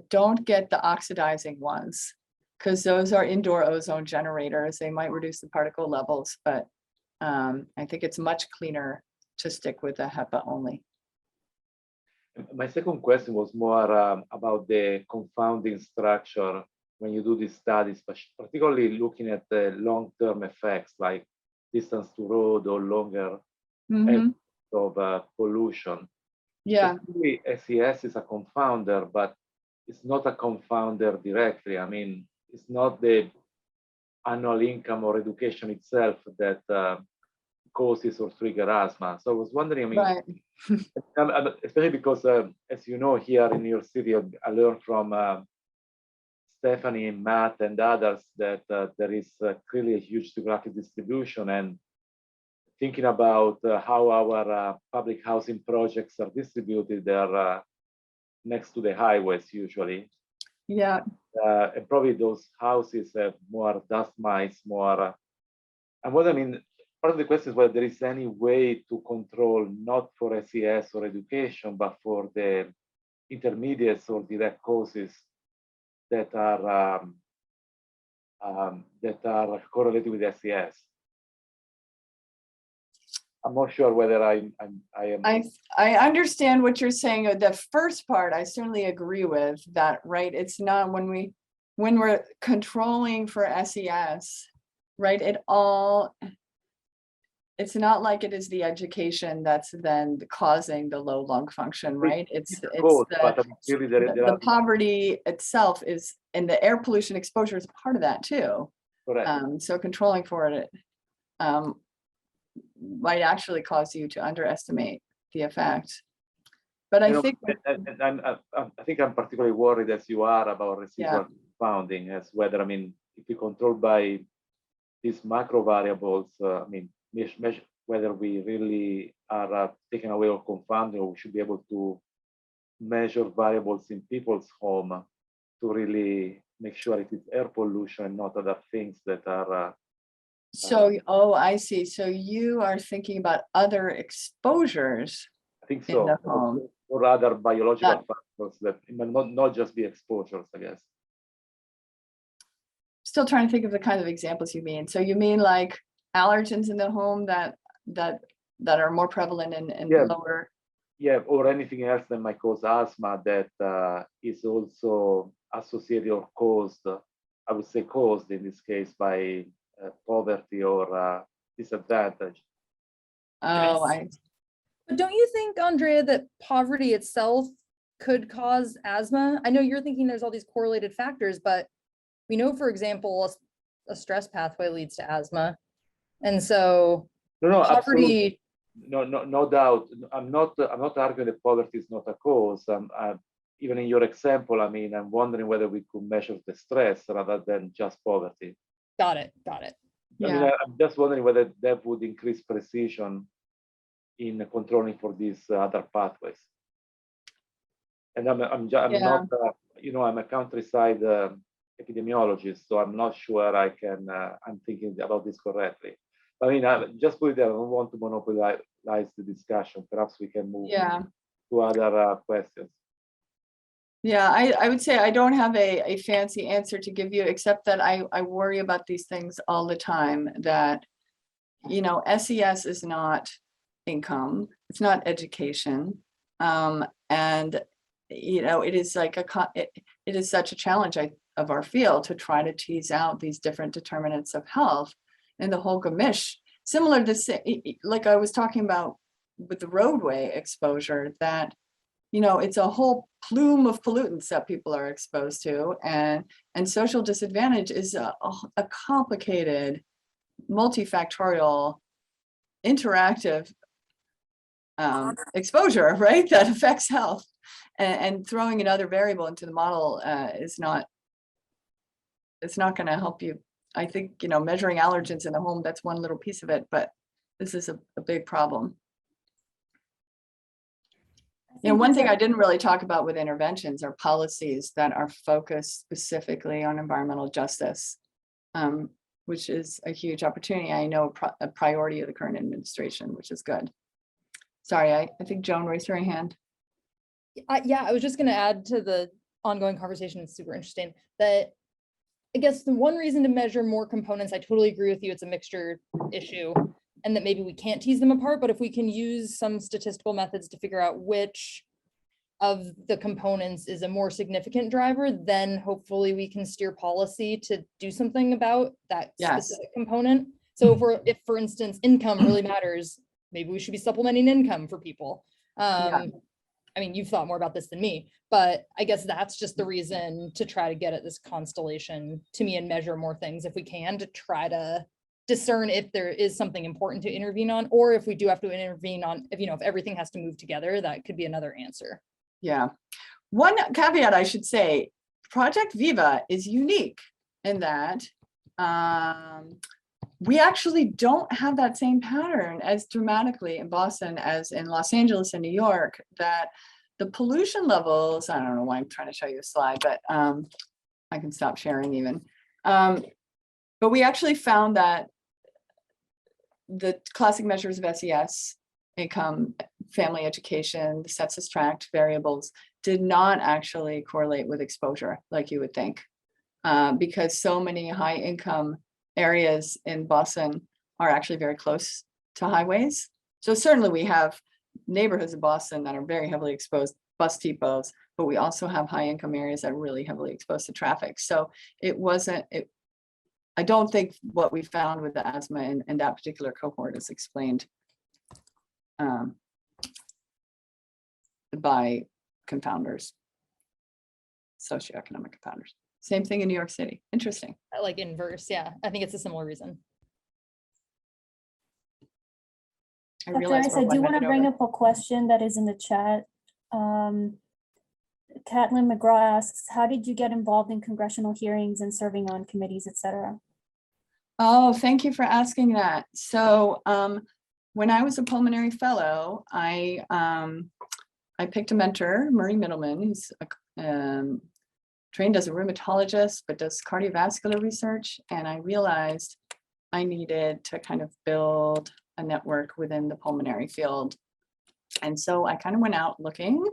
S2: don't get the oxidizing ones, because those are indoor ozone generators. They might reduce the particle levels, but I think it's much cleaner to stick with the HEPA only.
S3: My second question was more about the confounding structure when you do these studies, but particularly looking at the long-term effects like distance to road or longer of pollution.
S2: Yeah.
S3: SES is a confounder, but it's not a confounder directly. I mean, it's not the annual income or education itself that causes or trigger asthma. So I was wondering, I mean,
S2: right.
S3: especially because, as you know, here in New York City, I learned from Stephanie, Matt, and others that there is clearly a huge geographic distribution. And thinking about how our public housing projects are distributed, they're next to the highways usually.
S2: Yeah.
S3: And probably those houses have more dust mites, more. And what I mean, part of the question is whether there is any way to control, not for SES or education, but for the intermediates or direct causes that are correlated with SES. I'm not sure whether I am.
S2: I understand what you're saying. The first part, I certainly agree with that, right? It's not when we're controlling for SES, right? it's not like it is the education that's then causing the low lung function, right? It's
S3: Cause,
S2: the,
S3: but clearly there
S2: the
S3: are
S2: poverty itself is, and the air pollution exposure is part of that too.
S3: correct.
S2: So controlling for it might actually cause you to underestimate the effect. But I think,
S3: I think I'm particularly worried as you are about residual confounding, as whether, I mean, if we control by these macro variables, I mean, measure whether we really are taking away or confounding, or we should be able to measure variables in people's home to really make sure it is air pollution and not other things that are.
S2: oh, I see. So you are thinking about other exposures.
S3: I think
S2: in
S3: so,
S2: the home.
S3: or other biological factors that it might not just be exposures, I guess.
S2: Still trying to think of the kind of examples you mean. So you mean like allergens in the home that are more prevalent in lower.
S3: Yeah, or anything else that might cause asthma that is also associated or caused, I would say caused in this case by poverty or disadvantage.
S2: Oh,
S4: But don't you think, Andrea, that poverty itself could cause asthma? I know you're thinking there's all these correlated factors, but we know, for example, a stress pathway leads to asthma. And so poverty.
S3: Absolutely. No doubt. I'm not arguing that poverty is not a cause. Even in your example, I mean, I'm wondering whether we could measure the stress rather than just poverty.
S4: Got it.
S2: yeah.
S3: I mean, I'm just wondering whether that would increase precision in controlling for these other pathways. And I'm not, I'm a countryside epidemiologist, so I'm not sure I'm thinking about this correctly. I mean, just put it there. I don't want to monopolize the discussion. Perhaps we can move to other questions.
S2: Yeah, I would say I don't have a fancy answer to give you, except that I worry about these things all the time, that, SES is not income, it's not education. And, it is like it is such a challenge of our field to try to tease out these different determinants of health and the whole gamish, similar to, like I was talking about with the roadway exposure, that it's a whole plume of pollutants that people are exposed to, and social disadvantage is a complicated, multifactorial, interactive exposure, right? That affects health, and throwing another variable into the model it's not going to help you. I think, measuring allergens in the home, that's one little piece of it, but this is a big problem. One thing I didn't really talk about with interventions are policies that are focused specifically on environmental justice, which is a huge opportunity. I know a priority of the current administration, which is good. Sorry, I think Joan raised her hand.
S4: Yeah, I was just going to add to the ongoing conversation. It's super interesting that I guess the one reason to measure more components, I totally agree with you, it's a mixture issue, and that maybe we can't tease them apart, but if we can use some statistical methods to figure out which of the components is a more significant driver, then hopefully we can steer policy to do something about that specific component. So if for instance, income really matters, maybe we should be supplementing income for people. I mean, you've thought more about this than me, but I guess that's just the reason to try to get at this constellation to me and measure more things if we can, to try to discern if there is something important to intervene on, or if we do have to intervene on, if everything has to move together, that could be another answer.
S2: Yeah. One caveat I should say, Project Viva is unique in that we actually don't have that same pattern as dramatically in Boston as in Los Angeles and New York, that the pollution levels, I don't know why I'm trying to show you a slide, but I can stop sharing even. But we actually found that the classic measures of SES, income, family education, the census tract variables, did not actually correlate with exposure like you would think, because so many high income areas in Boston are actually very close to highways. So certainly we have neighborhoods in Boston that are very heavily exposed, bus depots, but we also have high income areas that are really heavily exposed to traffic. So it wasn't, I don't think what we found with the asthma in that particular cohort is explained by confounders, socioeconomic confounders. Same thing in New York City. Interesting.
S4: Like inverse, yeah. I think it's a similar reason.
S2: I
S5: Dr.
S2: realize
S5: Ice,
S2: we're
S5: I do
S2: 1
S5: want to
S2: minute
S5: bring
S2: over.
S5: up a question that is in the chat. Catlin McGraw asks, how did you get involved in congressional hearings and serving on committees, et cetera?
S2: Oh, thank you for asking that. So when I was a pulmonary fellow, I picked a mentor, Murray Middleman, who's trained as a rheumatologist, but does cardiovascular research. And I realized I needed to kind of build a network within the pulmonary field. And so I kind of went out looking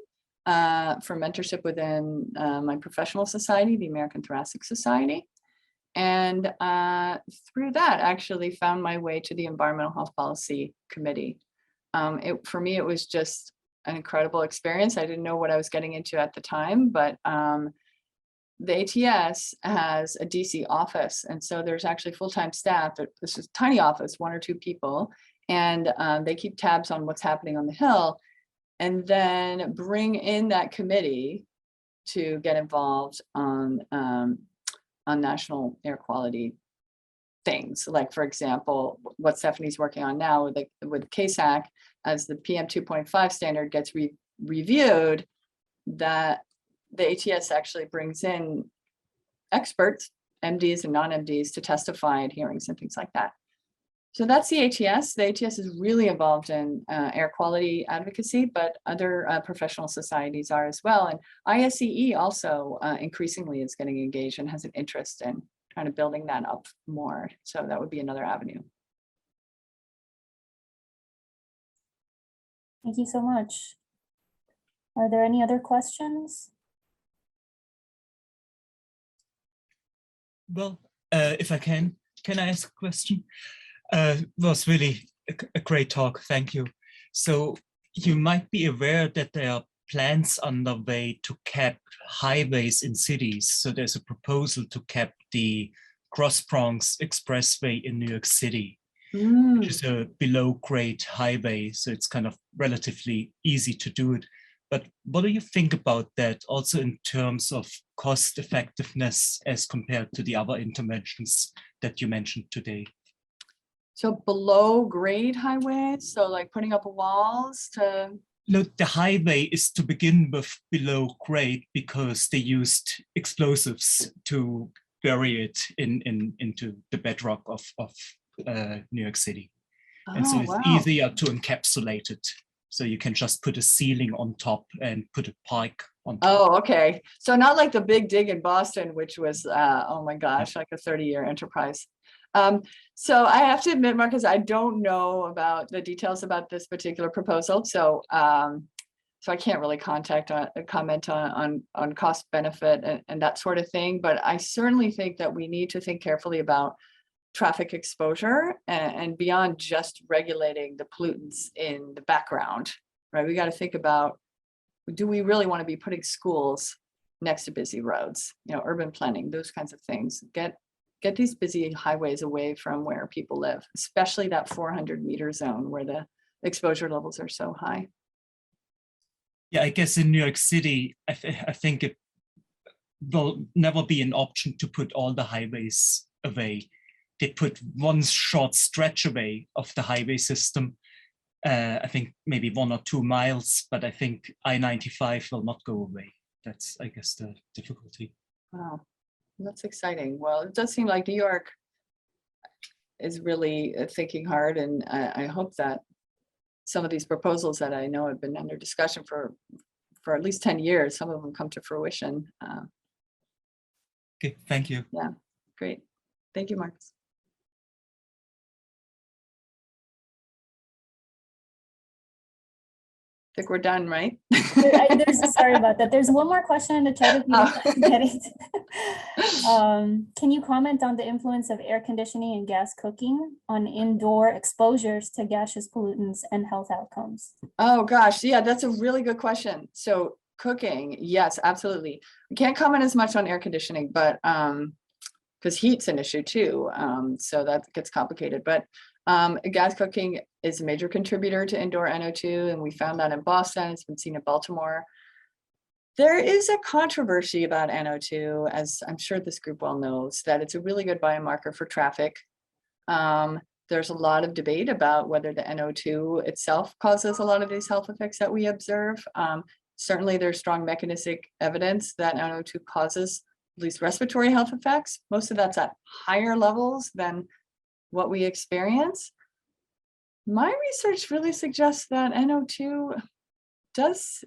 S2: for mentorship within my professional society, the American Thoracic Society. And through that, actually found my way to the Environmental Health Policy Committee. For me, it was just an incredible experience. I didn't know what I was getting into at the time, but the ATS has a DC office. And so there's actually full-time staff. This is a tiny office, 1 or 2 people, and they keep tabs on what's happening on the Hill, and then bring in that committee to get involved on national air quality things. Like, for example, what Stephanie's working on now with CASAC, as the PM2.5 standard gets reviewed, that the ATS actually brings in experts, MDs and non-MDs, to testify at hearings and things like that. So that's the ATS. The ATS is really involved in air quality advocacy, but other professional societies are as well. And ISEE also increasingly is getting engaged and has an interest in kind of building that up more. So that would be another avenue.
S5: Thank you so much. Are there any other questions?
S6: Well, if I can I ask a question? Was really a great talk, thank you. So you might be aware that there are plans underway to cap highways in cities. So there's a proposal to cap the Cross Bronx Expressway in New York City, which is a below grade highway. So it's kind of relatively easy to do it. But what do you think about that, also in terms of cost effectiveness as compared to the other interventions that you mentioned today?
S2: So below grade highways, so like putting up walls to...
S6: No, the highway is to begin with below grade because they used explosives to bury it into the bedrock of New York City. And so it's easier to encapsulate it. So you can just put a ceiling on top and put a pike on top.
S2: Oh, okay. So not like the big dig in Boston, which was, oh my gosh, like a 30-year enterprise. So I have to admit, Marcus, I don't know about the details about this particular proposal. So so I can't really comment on cost benefit and that sort of thing. But I certainly think that we need to think carefully about traffic exposure and beyond just regulating the pollutants in the background, right? We got to think about, do we really want to be putting schools next to busy roads, urban planning, those kinds of things. Get these busy highways away from where people live, especially that 400-meter zone where the exposure levels are so high.
S6: Yeah, I guess in New York City, I think it will never be an option to put all the highways away. They put one short stretch away of the highway system. I think maybe 1 or 2 miles, but I think I-95 will not go away. That's, I guess, the difficulty.
S2: Wow, that's exciting. Well, it does seem like New York is really thinking hard, and I hope that some of these proposals that I know have been under discussion for at least 10 years, some of them come to fruition.
S6: Okay, thank you.
S2: Yeah, great. Thank you, Marcus. I think we're done, right?
S5: Sorry about that. There's one more question in the chat if you don't get it. Can you comment on the influence of air conditioning and gas cooking on indoor exposures to gaseous pollutants and health outcomes?
S2: Oh gosh, yeah, that's a really good question. So cooking, yes, absolutely. I can't comment as much on air conditioning, but because heat's an issue too. So that gets complicated. But gas cooking is a major contributor to indoor NO2, and we found that in Boston. It's been seen in Baltimore. There is a controversy about NO2, as I'm sure this group well knows, that it's a really good biomarker for traffic. There's a lot of debate about whether the NO2 itself causes a lot of these health effects that we observe. Certainly there's strong mechanistic evidence that NO2 causes at least respiratory health effects. Most of that's at higher levels than what we experience. My research really suggests that NO2 does,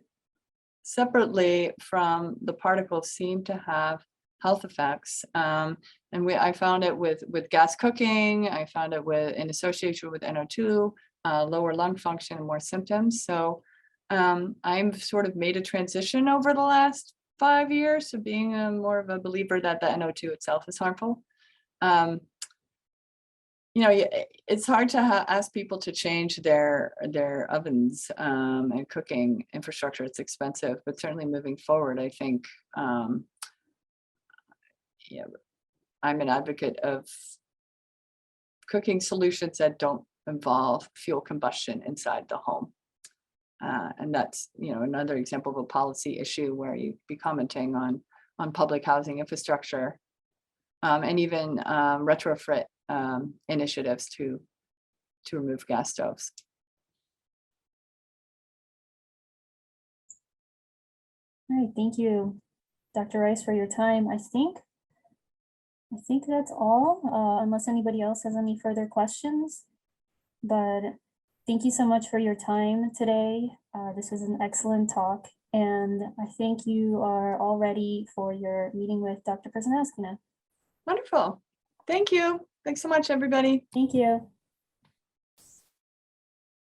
S2: separately from the particles, seem to have health effects. I found it with gas cooking. I found it in association with NO2, lower lung function and more symptoms. So I'm sort of made a transition over the last 5 years to being more of a believer that the NO2 itself is harmful. It's hard to ask people to change their ovens and cooking infrastructure. It's expensive, but certainly moving forward, I think I'm an advocate of cooking solutions that don't involve fuel combustion inside the home. And that's another example of a policy issue where you'd be commenting on public housing infrastructure and even retrofit initiatives to remove gas stoves.
S5: All right, thank you, Dr. Rice, for your time. I think that's all, unless anybody else has any further questions. But thank you so much for your time today. This was an excellent talk, and I think you are all ready for your meeting with Dr. Przanowski now.
S2: Wonderful. Thank you. Thanks so much, everybody.
S5: Thank you.